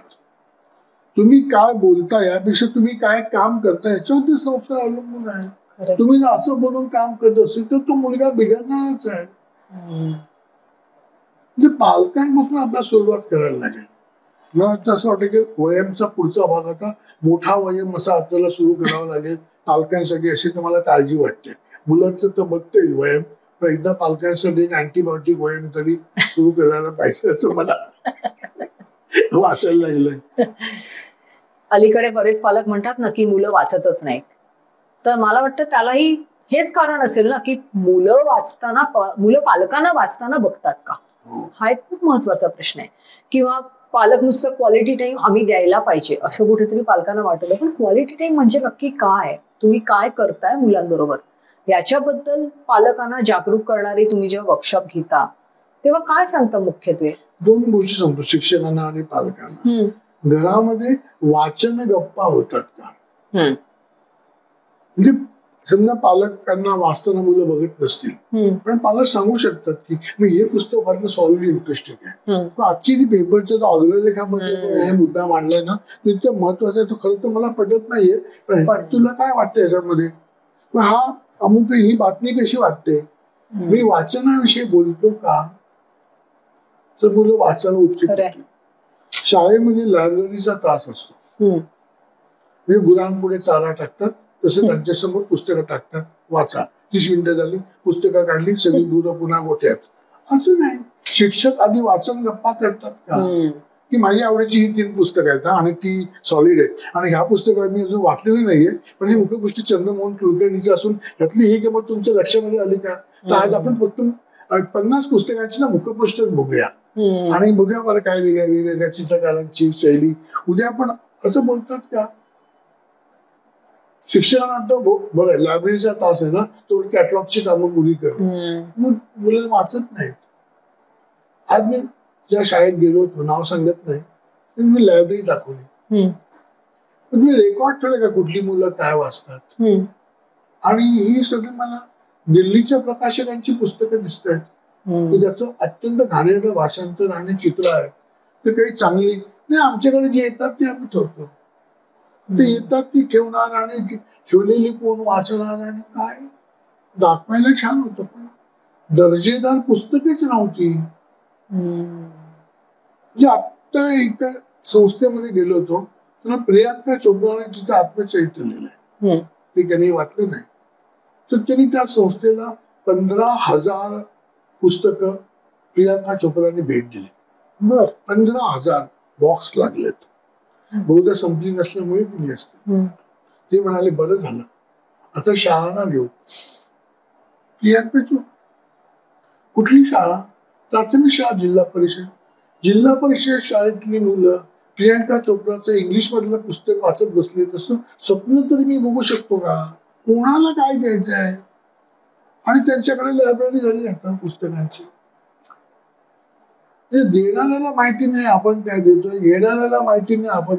तुम्ही काय बोलता यापेक्षा तुम्ही काय काम करता याच्यावरती संस्कार अवलंबून आहे. तुम्ही जर असं बोलून काम करत असेल तर तो मुलगा बिघडणारच आहे. म्हणजे पालकांपासून आपल्याला सुरुवात करायला लागेल. मला असं वाटतं की वयमचा पुढचा भाग आता मोठा वयम असा आपल्याला सुरू करावा लागेल पालकांसाठी, अशी तुम्हाला काळजी वाटते. मुलांचं तर बघतोय वयम, पण एकदा पालकांसाठी एक अँटीबायोटिक वयम तरी सुरू करायला पाहिजे असं मला वाचायला लागलंय. अलीकडे बरेच पालक म्हणतात ना की मुलं वाचतच नाहीत, तर मला वाटतं त्यालाही हेच कारण असेल ना की मुलं पालकांना वाचताना बघतात का, हा एक खूप महत्वाचा प्रश्न आहे. किंवा पालक नुसतं क्वालिटी टाइम आम्ही द्यायला पाहिजे असं कुठेतरी पालकांना वाटतं, पण क्वालिटी टाइम म्हणजे नक्की काय, तुम्ही काय करताय मुलांबरोबर याच्याबद्दल पालकांना जागरूक करणारी तुम्ही जेव्हा वर्कशॉप घेता तेव्हा काय सांगता मुख्यत्वे? 2 गोष्टी सांगतो शिक्षकांना आणि पालकांना. घरामध्ये वाचन गप्पा होतात का, म्हणजे समजा पालकांना वाचताना मुलं बघत नसतील पण पालक सांगू शकतात की मी हे पुस्तक फार सॉलिड इंटरेस्टिंग आहे, आजची जी पेपरच्या अग्रलेखामध्ये हे मुद्दा मांडलाय ना तो इतकं महत्वाचा आहे, तो खरं तर मला पटत नाहीये पण तुला काय वाटतं याच्यामध्ये, हा अमुक ही बातमी कशी वाटते. मी वाचनाविषयी बोलतो का तर मुलं वाचायला उत्सुक होते. शाळेमध्ये लायब्ररीचा त्रास असतो. म्हणजे गुरांपुढे चारा टाकतात तसं त्यांच्यासमोर पुस्तकं टाकतात, वाचा, 30 मिनिटं झाली पुस्तकं काढली, सगळी दूध पुन्हा गोठ्यात. असं नाही. शिक्षक आधी वाचन गप्पा करतात का की माझी आवडीची ही 3 पुस्तकं आहेत आणि ती सॉलिड आहेत आणि ह्या पुस्तकात मी अजून वाचलेली नाहीये पण ही मुख्य गोष्टी चंद्रमोहन कुलकर्णीची असून त्यातली ही किंमत तुमच्या लक्षामध्ये आली का. तर आज आपण फक्त 50 पुस्तकांची ना मुखपृष्ठच बघूया आणि बघूया बरं काय वेगळ्या चित्रकारांची शैली. उद्या आपण असं बोलतात का. शिक्षकांना वाटतं बघा लायब्ररीचा तास आहे ना तो कॅटलॉगची कामं मुली करू, मग मुलं वाचत नाहीत. आज मी ज्या शाळेत गेलो होतो, नाव सांगत नाही, तर मी लायब्ररी दाखवली, तुम्ही रेकॉर्ड केलं का कुठली मुलं काय वाचतात. आणि ही सगळी मला दिल्लीच्या प्रकाशकांची पुस्तकं दिसत आहेत की ज्याचं अत्यंत घाणेरडं भाषांतर आणि चित्र आहे. ते काही चांगली नाही, आमच्याकडे जे येतात ते आम्ही ठेवतो, ते येतात ती ठेवणार आणि ठेवलेली कोण वाचणार आणि काय दाखवायला छान होतं पण दर्जेदार पुस्तकेच नव्हती. म्हणजे तर एका संस्थेमध्ये गेलो होतो, तर प्रियांका चोप्राने तिचं आत्मचरित्र लिहिलंय, ते त्यांनी वाचलं नाही. तर त्यांनी त्या संस्थेला 15,000 पुस्तकं प्रियांका चोप्राने भेट दिली. 15,000 बॉक्स लागलेत. बहुधा संपली नसल्यामुळे दिली असते. ते म्हणाले बरं झालं, आता शाळांना घेऊ. प्रियांका चोप्रा कुठली शाळा? प्राथमिक शाळा, जिल्हा परिषद शाळेतली मुलं प्रियांका चोप्राचं इंग्लिश मधलं पुस्तक वाचत बसले. तसं स्वप्न तरी मी बघू शकतो का? कोणाला काय द्यायचं आहे? आणि त्यांच्याकडे लायब्ररी झाली आता पुस्तकांची. देणाऱ्याला माहिती नाही आपण काय देतोय, घेणाऱ्याला माहिती नाही आपण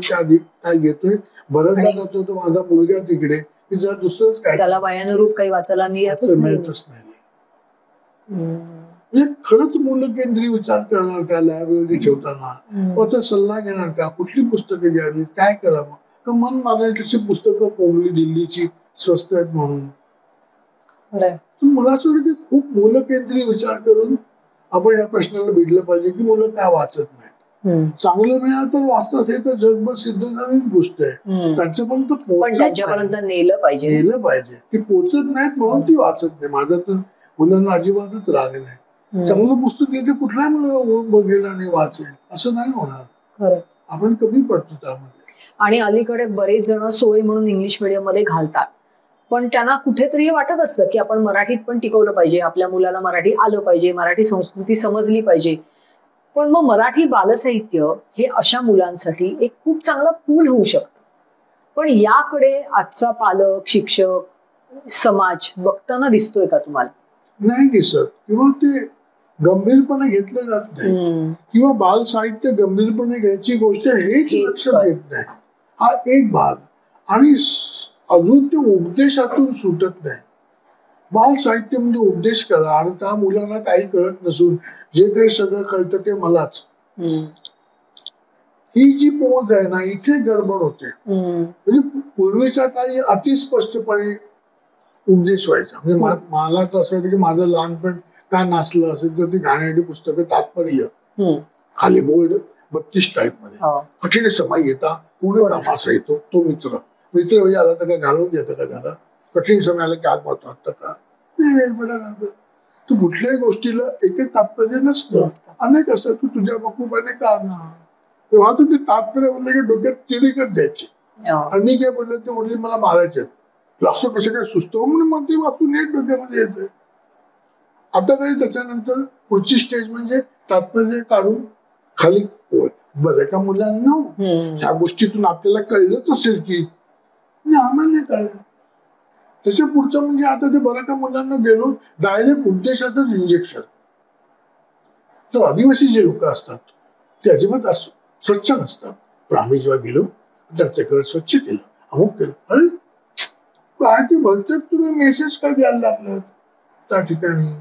काय घेतोय. बऱ्याचदा जातो तो माझा मुलगा तिकडे की जर दुसरंच काय त्याला वयानुरूप काही वाचायला मिळतच नाही. म्हणजे खरंच मूल्यकेंद्री विचार करणार का लायब्ररी ठेवताना? आता सल्ला घेणार का? कुठली पुस्तकं घ्यावी, काय करावं? तर मन मागायला तशी पुस्तकं कोंबली दिल्लीची स्वस्त आहेत म्हणून. मला असं वाटतं की खूप मूल्यकेंद्री विचार करून आपण या प्रश्नाला भिडलं पाहिजे की मुलं काय वाचत नाहीत. चांगलं मिळालं तर वाचतात, हे तर जगभर सिद्ध झालेली गोष्ट आहे. त्यांच्यापर्यंत नेलं पाहिजे. ती पोचत नाहीत म्हणून ती वाचत नाही. माझा तर मुलांना अजिबातच राग नाही. चांगलं पुस्तक येते कुठल्या मुलं बघेल आणि वाचेल असं नाही होणार. आपण कमी पडतो त्यामध्ये. आणि अलीकडे बरेच जण सोय म्हणून इंग्लिश मीडियम मध्ये घालतात, पण त्यांना कुठेतरी वाटत असतं की आपण मराठीत पण टिकवलं पाहिजे, आपल्या मुलाला मराठी आलं पाहिजे, मराठी संस्कृती समजली पाहिजे. पण मग मराठी बालसाहित्य हे अशा मुलांसाठी एक खूप चांगला पूल होऊ शकतं. पण याकडे आजचा पालक, शिक्षक, समाज बघताना दिसतोय का तुम्हाला? नाही दिसत, किंवा ते गंभीरपणे घेतलं जात नाही, किंवा बाल साहित्य गंभीरपणे घ्यायची गोष्ट हेच लक्षात येत नाही. हा एक भाग. आणि अजून ते उपदेशातून सुटत नाही. बाल साहित्य म्हणजे उपदेश करा आणि त्या मुलांना काही कळत नसून जे काही सगळं कळतं ते मलाच, ही जी पोच आहे ना, इथे गडबड होते. म्हणजे पूर्वीच्या काळी अतिस्पष्टपणे उपदेश व्हायचा. म्हणजे मला तर असं वाटतं की माझं लहानपण काय नाचलं असेल तर ती गाण्याची पुस्तकं तात्पर्य खाली बोर्ड 32 टाईप मध्ये, कठीण समय येता पूर्ण कामासा येतो तो मित्र आला तर काय घालून देतं का त्याला? कठीण समय आला की आत मारतो का? तू कुठल्याही गोष्टीला एकच तात्पर्य नसतं, अनेक असतं. तू तुझ्या बाकूबाने का तेव्हा तर ते तात्पर्य बोलले की डोक्यात चिडीकच द्यायची. आणि मी काय बोललो ते वडील मला मारायचे, असं कसं काय सुचतो म्हणून मग ते वाचून एक डोक्यामध्ये येते. आता काही त्याच्यानंतर पुढची स्टेज म्हणजे तात्पर्य काढून खाली बरं का मुलांना ह्या गोष्टीतून आपल्याला कळलंच असेल की आम्हाला नाही कळलं. त्याच्या पुढचं म्हणजे आता ते बरं का मुलांना गेलो डायरेक्ट उद्देशाचं इंजेक्शन. तर आदिवासी जे लोक असतात ते अजिबात स्वच्छ नसतात, पण आम्ही जेव्हा गेलो त्यांचं घर स्वच्छ केलं, अमुक केलं. अरे काय ते बोलतात, तुम्ही मेसेज काय द्यायला लागलात त्या ठिकाणी?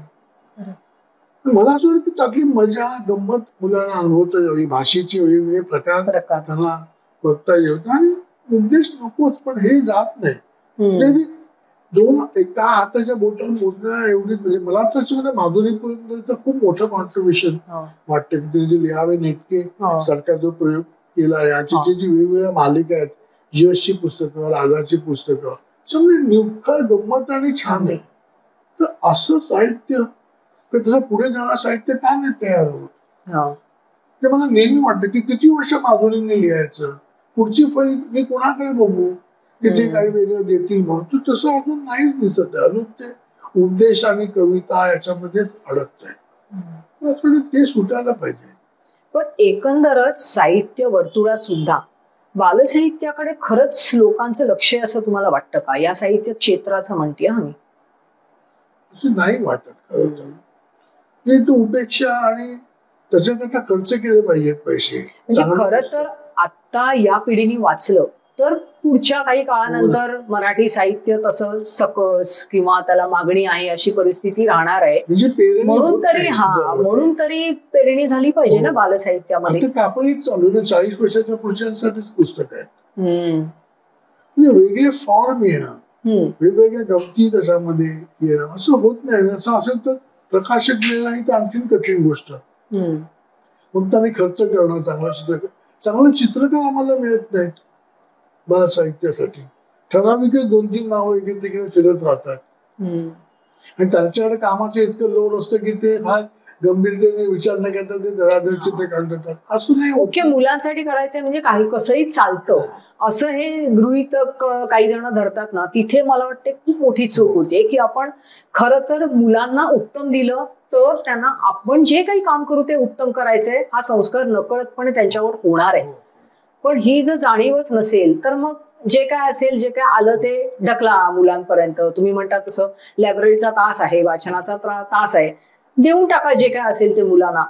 मला असं वाटतं की त्यातली मजा गंमत मुलांना अनुभवता यावी, भाषेचे वेगवेगळे प्रकार त्यांना बघता येतात. आणि उद्देश नकोच, पण हे जात नाही. दोन एका हाताच्या बोटावर मोजण्या एवढीच. म्हणजे मला त्याच्यामध्ये माधुरीपर्यंत खूप मोठं कॉन्ट्रीब्युशन वाटतं की ते जे लिहावे नेटके सारखा जो प्रयोग केला, याची जी वेगवेगळ्या मालिका आहेत, जीवसची पुस्तकं, राजाची पुस्तकं, सगळे निवखळ गंमत आणि छान आहे. तर असं साहित्य तसं पुढे जाणार साहित्य का नाही तयार होत? ते मला नेहमी वाटतं की किती वर्ष माधुरीने लिहायचं, पुढची फळी मी कोणाकडे बघू की ते काही वेगळं देतील म्हणून. तसं अजून नाहीच दिसत आहे. अजून ते उपदेश आणि कविता याच्यामध्येच अडकत आहे. ते सुटायला पाहिजे. पण एकंदरच साहित्य वर्तुळात सुद्धा बालसाहित्याकडे खरंच लोकांचं लक्ष आहे असं तुम्हाला वाटतं का? या साहित्य क्षेत्राचं म्हणते आम्ही, असं नाही वाटत. खरं तो उपेक्षा आणि त्याच्याकरता खर्च केले पाहिजेत पैसे. म्हणजे खरं तर आता या पिढीने वाचलं तर पुढच्या काही काळानंतर मराठी साहित्य तसं सकस किंवा त्याला मागणी आहे अशी परिस्थिती राहणार आहे. म्हणून तरी पेरणी झाली पाहिजे ना बालसाहित्यामध्ये. कापडीच चालू ना, 40 वर्षाच्या पुरुषांसाठीच पुस्तक आहे. म्हणजे वेगळे फॉर्म येणं, वेगवेगळ्या गमती त्याच्यामध्ये येणं असं होत नाही. असं असेल तर प्रकाशक मिळणं ही तर आणखीन कठीण गोष्ट. मग त्यांनी खर्च करणं, चांगलं चित्रकार आम्हाला मिळत नाहीत बाल साहित्यासाठी. ठराविकच 2-3 नावं इकडे तिकडे फिरत राहतात आणि त्यांच्याकडे कामाचं इतकं लोड असतं की ते फार गंभीरतेने विचार न करता ते धडाधड चित्र काढतात. असं नाही होत. मुख्य मुलांसाठी करायचंय म्हणजे काही कसंही चालतं असं हे गृहीतक काही जण धरतात ना, तिथे मला वाटते खूप मोठी चूक होते की आपण खरं तर मुलांना उत्तम दिलं तर त्यांना आपण जे काही काम करू ते उत्तम करायचंय हा संस्कार नकळतपणे त्यांच्यावर होणार आहे. पण ही जर जाणीवच नसेल तर मग जे काय असेल, जे काय आलं ते ढकला मुलांपर्यंत. तुम्ही म्हणता तसं लायब्ररीचा तास आहे, वाचनाचा तास आहे, देऊन टाका जे काय असेल ते मुलांना.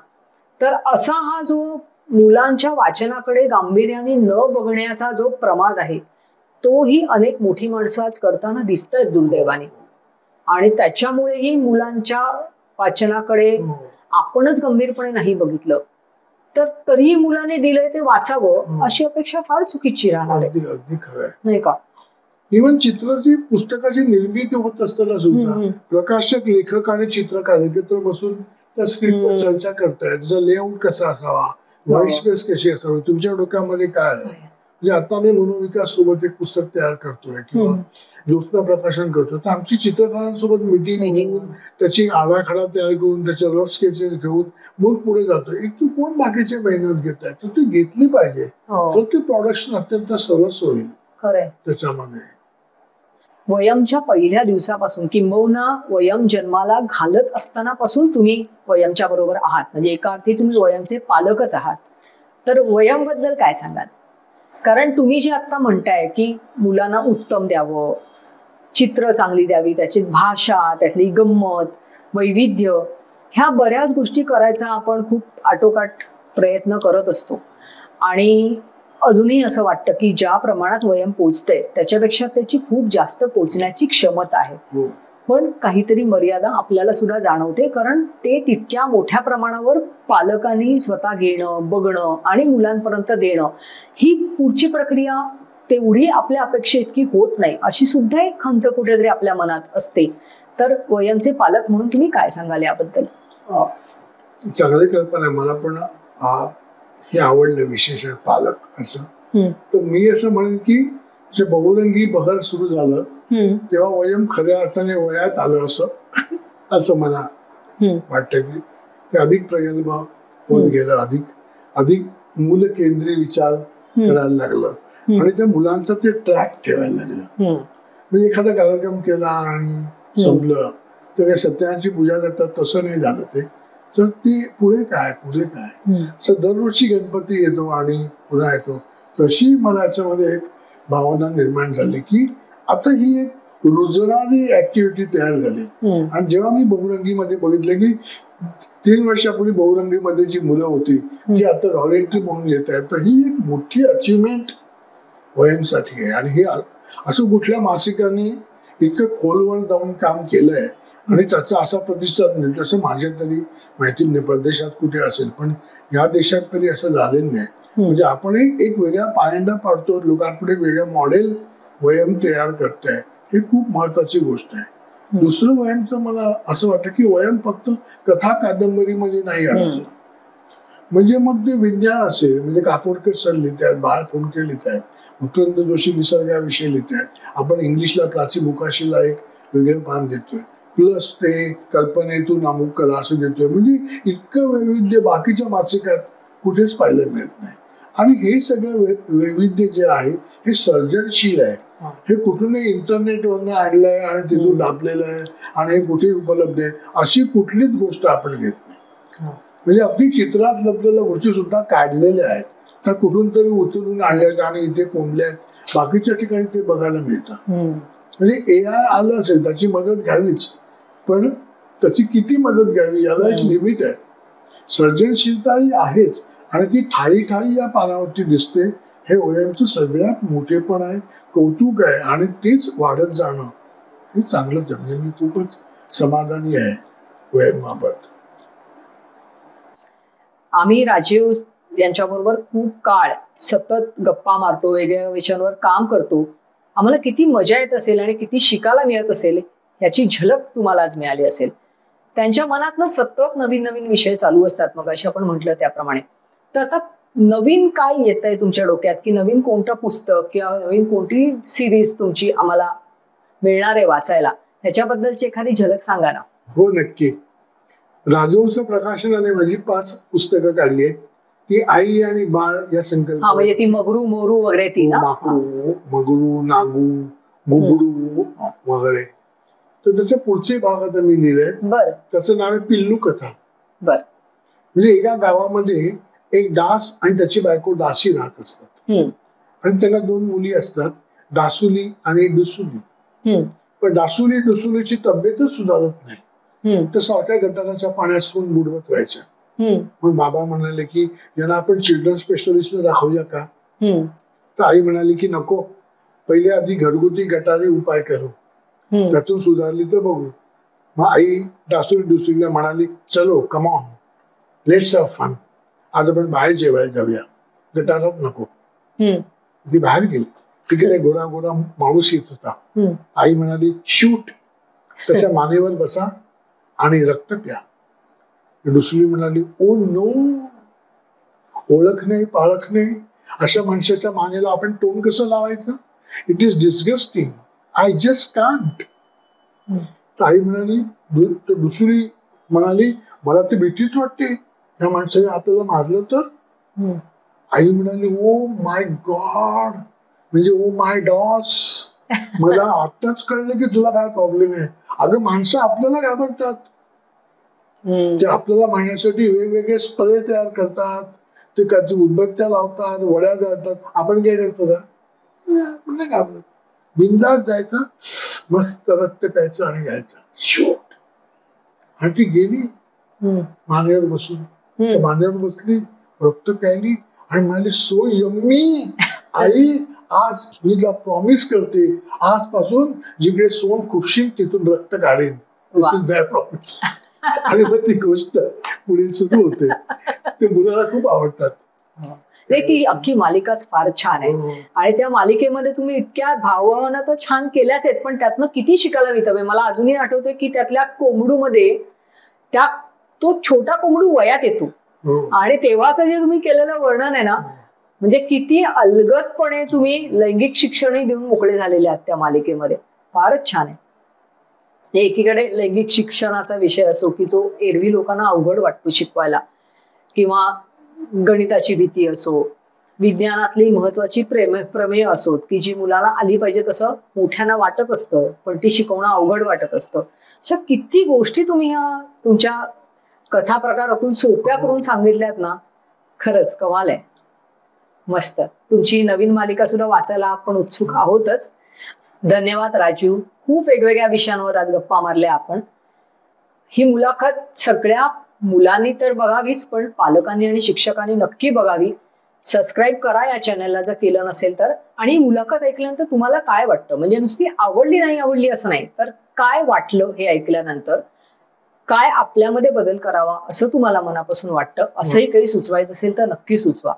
तर असा हा जो मुलांच्या वाचनाकडे गांभीर्याने न बघण्याचा जो प्रमाद आहे तोही अनेक मोठी माणसं आज करताना दिसत आहेत दुर्दैवाने. आणि त्याच्यामुळेही मुलांच्या वाचनाकडे आपणच गंभीरपणे नाही बघितलं तर तरीही मुलाने दिलंय ते वाचावं अशी अपेक्षा फार चुकीची राहणार आहे. अगदी खरं आहे, नाही का? इव्हन चित्राची पुस्तकाची निर्मिती होत असताना सुद्धा प्रकाशक, लेखक आणि चित्रकार एकत्र बसून त्या स्क्रिप्टवर चर्चा करतायत. त्याचा लेआउट कसा असावा, व्हाईट स्पेस कशी असावी, तुमच्या डोक्यामध्ये काय आहे. म्हणजे आता मी मनोविकास सोबत एक पुस्तक तयार करतोय किंवा ज्योत्स्ना प्रकाशन करतोय, तर आमची चित्रकारांसोबत मीटिंग त्याची आराखडा तयार करून त्याच्या रफ स्केचेस घेऊन मग पुढे जातोय. इतकी कोण बाकीचे मेहनत घेत आहे, तर ती घेतली पाहिजे, तर ते प्रोडक्शन अत्यंत सरस होईल. खरंय. त्याच्यामध्ये वयमच्या पहिल्या दिवसापासून किंबहुना वयम जन्माला घालत असताना पासून तुम्ही वयमच्या बरोबर आहात, म्हणजे एका अर्थी तुम्ही वयमचे पालकच आहात. तर वयम बद्दल काय सांगाल? कारण तुम्ही जे आता म्हणताय की मुलांना उत्तम द्यावं, चित्र चांगली द्यावी, त्याची भाषा, त्यातली गंमत, वैविध्य, ह्या बऱ्याच गोष्टी करायचा आपण खूप आटोकाट प्रयत्न करत असतो. आणि अजूनही असं वाटतं की ज्या प्रमाणात वयम पोचते त्याच्यापेक्षा त्याची खूप जास्त पोचण्याची क्षमता आहे. पण काहीतरी मर्यादा आपल्याला सुद्धा जाणवते, कारण ते तितक्या मोठ्या प्रमाणावर पालकांनी स्वतः घेणं, बघणं आणि मुलांपर्यंत देणं ही पुढची प्रक्रिया तेवढी आपल्या अपेक्षे इतकी होत नाही, अशी सुद्धा एक खंत कुठेतरी आपल्या मनात असते. तर वयमचे पालक म्हणून तुम्ही काय सांगाल याबद्दल? चांगली कल्पना आहे. मला पण हे आवडलं विशेष पालक असं. तर मी असं म्हणेन की जे बहुरंगी बहर सुरू झालं तेव्हा वयम खऱ्या अर्थाने वयात आलं असं मला वाटतं की ते अधिक प्रगल्भ होत गेलं, अधिक मूल केंद्रीय विचार करायला लागलं आणि त्या मुलांचा ते ट्रॅक ठेवायला लागलं. म्हणजे एखादा कार्यक्रम केला आणि संपलं तर काही सत्याची पूजा करतात तसं नाही झालं ते. तर ते पुढे काय असं दरवर्षी गणपती येतो आणि पुन्हा येतो, तशी मला याच्यामध्ये एक भावना निर्माण झाली की आता ही एक रुजणारी ऍक्टिव्हिटी तयार झाली. आणि जेव्हा मी बहुरंगीमध्ये बघितलं की 3 वर्षापूर्वी बहुरंगीमध्ये जी मुलं होती जी आता व्हॉलेंटरी म्हणून येत आहेत, तर ही एक मोठी अचिव्हमेंट वयमसाठी आहे. आणि हे असं कुठल्या मासिकांनी इतकं खोलवर जाऊन काम केलंय आणि त्याचा असा प्रतिसाद मिळतो असं माझ्या तरी माहिती नाही. परदेशात कुठे असेल, पण या देशात तरी असं झालेलं नाही. म्हणजे आपण एक वेगळा पायंडा पाडतो, लोकांपुढे वेगळं मॉडेल वयम तयार करताय, हे खूप महत्वाची गोष्ट आहे. दुसरं वयमचं मला असं वाटतं की वयम फक्त कथा कादंबरीमध्ये नाही अडकलं. म्हणजे मग ते विज्ञान असेल, म्हणजे काकोडकर सर लिहित आहेत, बाळ फुंडके लिहित आहेत, मुकुंद जोशी निसर्गाविषयी लिहित आहेत, आपण इंग्लिशला प्राची मुकाशीला एक वेगळं पान देतोय, प्लस ते कल्पनेतून अमुक कला असं देतोय. म्हणजे इतकं वैविध्य बाकीच्या मासिकात कुठेच पाहायला मिळत नाही. आणि हे सगळं वैविध्य जे आहे हे सर्जनशील आहे. हे कुठूनही इंटरनेटवरनं आणलंय आणि तिथून दाबलेलं आहे आणि हे कुठे उपलब्ध आहे अशी कुठलीच गोष्ट आपण घेत नाही. म्हणजे अगदी चित्रात लपलेल्या गोष्टी सुद्धा काढलेल्या आहेत, तर कुठून तरी उचलून आणल्यात आणि इथे कोंबल्यात, बाकीच्या ठिकाणी ते बघायला मिळतं. म्हणजे AI आलं असेल त्याची मदत घ्यावीच, पण त्याची किती मदत घ्यावी याला एक लिमिट आहे. सर्जनशीलताही आहेच आणि ती ठाई या पानावरती दिसते. हे वयमचं सगळ्यात मोठेपण आहे, कौतुक आहे आणि तेच वाढत जाणं हे चांगलंच आहे. म्हणजे मी खूपच समाधानी आहे वयमाबाबत. आम्ही राजीव यांच्याबरोबर खूप काळ सतत गप्पा मारतो, वेगवेगळ्या विषयांवर काम करतो. आम्हाला किती मजा येत असेल आणि किती शिकायला मिळत असेल याची झलक तुम्हाला आज मिळाली असेल. त्यांच्या मनातनं सतत नवीन नवीन विषय चालू असतात. मग अशी आपण म्हटलं त्याप्रमाणे. तर आता नवीन काय येत आहे तुमच्या डोक्यात, की नवीन कोणतं पुस्तक किंवा नवीन कोणती सिरीज तुमची आम्हाला मिळणार आहे वाचायला, ह्याच्याबद्दलची एखादी झलक सांगा ना. हो नक्की. राजहंस प्रकाशनाने माझी 5 पुस्तकं काढली आहेत. ती आई आणि बाळ या संकल्प, म्हणजे ती मगरू मोरू वगैरे ती ना. माकरू, मगरू, नागू, गुबडू वगैरे. तर त्याचे पुढचे भाग आता मी लिहिलेय. बर. त्याचं नाव आहे पिल्लू कथा. बर. म्हणजे एका गावामध्ये एक डास आणि त्याची बायको डासी राहत असतात. आणि त्यांना 2 मुली असतात, डासुली आणि डुसुली. पण डासुली डुसुलीची तब्येतच सुधारत नाही. तर सारख्या गटाराच्या पाण्यात सोडून बुडवत राहायच्या. मग बाबा म्हणाले की यांना आपण चिल्ड्रन स्पेशलिस्टला दाखवूया का. तर आई म्हणाली की नको, पहिले आधी घरगुती गटारी उपाय करू, त्यातून सुधारली तर बघू. मग आई डासुली डुसुलीला म्हणाली चलो come on, let's have fun, आज आपण बाहेर जेवायला जाऊया, गटारात नको. ती बाहेर गेली. तिकडे गोरा गोरा माणूस येत होता. आई म्हणाली शूट, त्याच्या मानेवर बसा आणि रक्त प्या. डुसुली म्हणाली ओ नो, ओळख नाही पाळख नाही, अशा माणसाच्या मानेला आपण तोंड कसं लावायचं, it is disgusting, I just can't. आई म्हणाली, डुसुली म्हणाली मला तर भीतीच वाटते, या माणसाने आपल्याला मारलं तर. आई म्हणाली ओ माय गॉड, म्हणजे ओ माय डॉस, मला आताच कळलं की तुला काय प्रॉब्लेम आहे. अगं माणसं आपल्याला घाबरतात, ते आपल्याला मारण्यासाठी वेगवेगळे स्प्रे तयार करतात, ते काही उदबत्त्या लावतात, वड्या जातात. आपण काय करतो का, नाही घाबरत, बिंदास जायचं, मस्त रक्त प्यायचं आणि यायचं शूट. आणि ती गेली मानेवर बसून. मानेवर बसली, रक्त प्यायली आणि म्हणाली सो यम्मी, आई आज मी तुला प्रॉमिस करते, आजपासून जिकडे सोन खुपशील तिथून रक्त काढेन, दिस इज माय प्रॉमिस. आणि मग ती गोष्ट पुढे सुरू होते. ते मुलाला खूप आवडतात. ती अख्खी मालिकाच फार छान आहे. आणि त्या मालिकेमध्ये तुम्ही इतक्या भावना तर छान केल्याच आहेत, पण त्यातनं किती शिकायला मिळतं. मला अजूनही आठवतंय की त्यातल्या कोंबडूमध्ये तो छोटा कोंबडू वयात येतो आणि तेव्हाचं जे तुम्ही केलेलं वर्णन आहे ना, म्हणजे किती अलगदपणे तुम्ही लैंगिक शिक्षणही देऊन मोकळे झालेले आहात त्या मालिकेमध्ये. फारच छान आहे. एकीकडे लैंगिक शिक्षणाचा विषय असो की जो एरवी लोकांना अवघड वाटतो शिकवायला, किंवा गणिताची भीती असो, विज्ञानातली महत्वाची प्रमेय असोत की जी मुलाला आली पाहिजे तसं मोठ्यांना वाटत असतं पण ती शिकवणं अवघड वाटत असतं. अशा किती गोष्टी तुम्ही ह्या तुमच्या कथा प्रकारातून सोप्या करून सांगितल्यात ना, खरंच कमाल आहे. मस्त. तुमची नवीन मालिका सुद्धा वाचायला आपण उत्सुक आहोतच. धन्यवाद राजीव. खूप वेगवेगळ्या विषयांवर आज गप्पा मारल्या आपण. ही मुलाखत सगळ्या मुलांनी तर बघावीच, पण पालकांनी आणि शिक्षकांनी नक्की बघावी. सबस्क्राईब करा या चॅनलला जर केलं नसेल तर. आणि मुलाखत ऐकल्यानंतर तुम्हाला काय वाटतं, म्हणजे नुसती आवडली नाही आवडली असं नाही, तर काय वाटलं हे ऐकल्यानंतर, काय आपल्यामध्ये बदल करावा असं तुम्हाला मनापासून वाटतं, असंही काही सुचवायचं असेल तर नक्की सुचवा.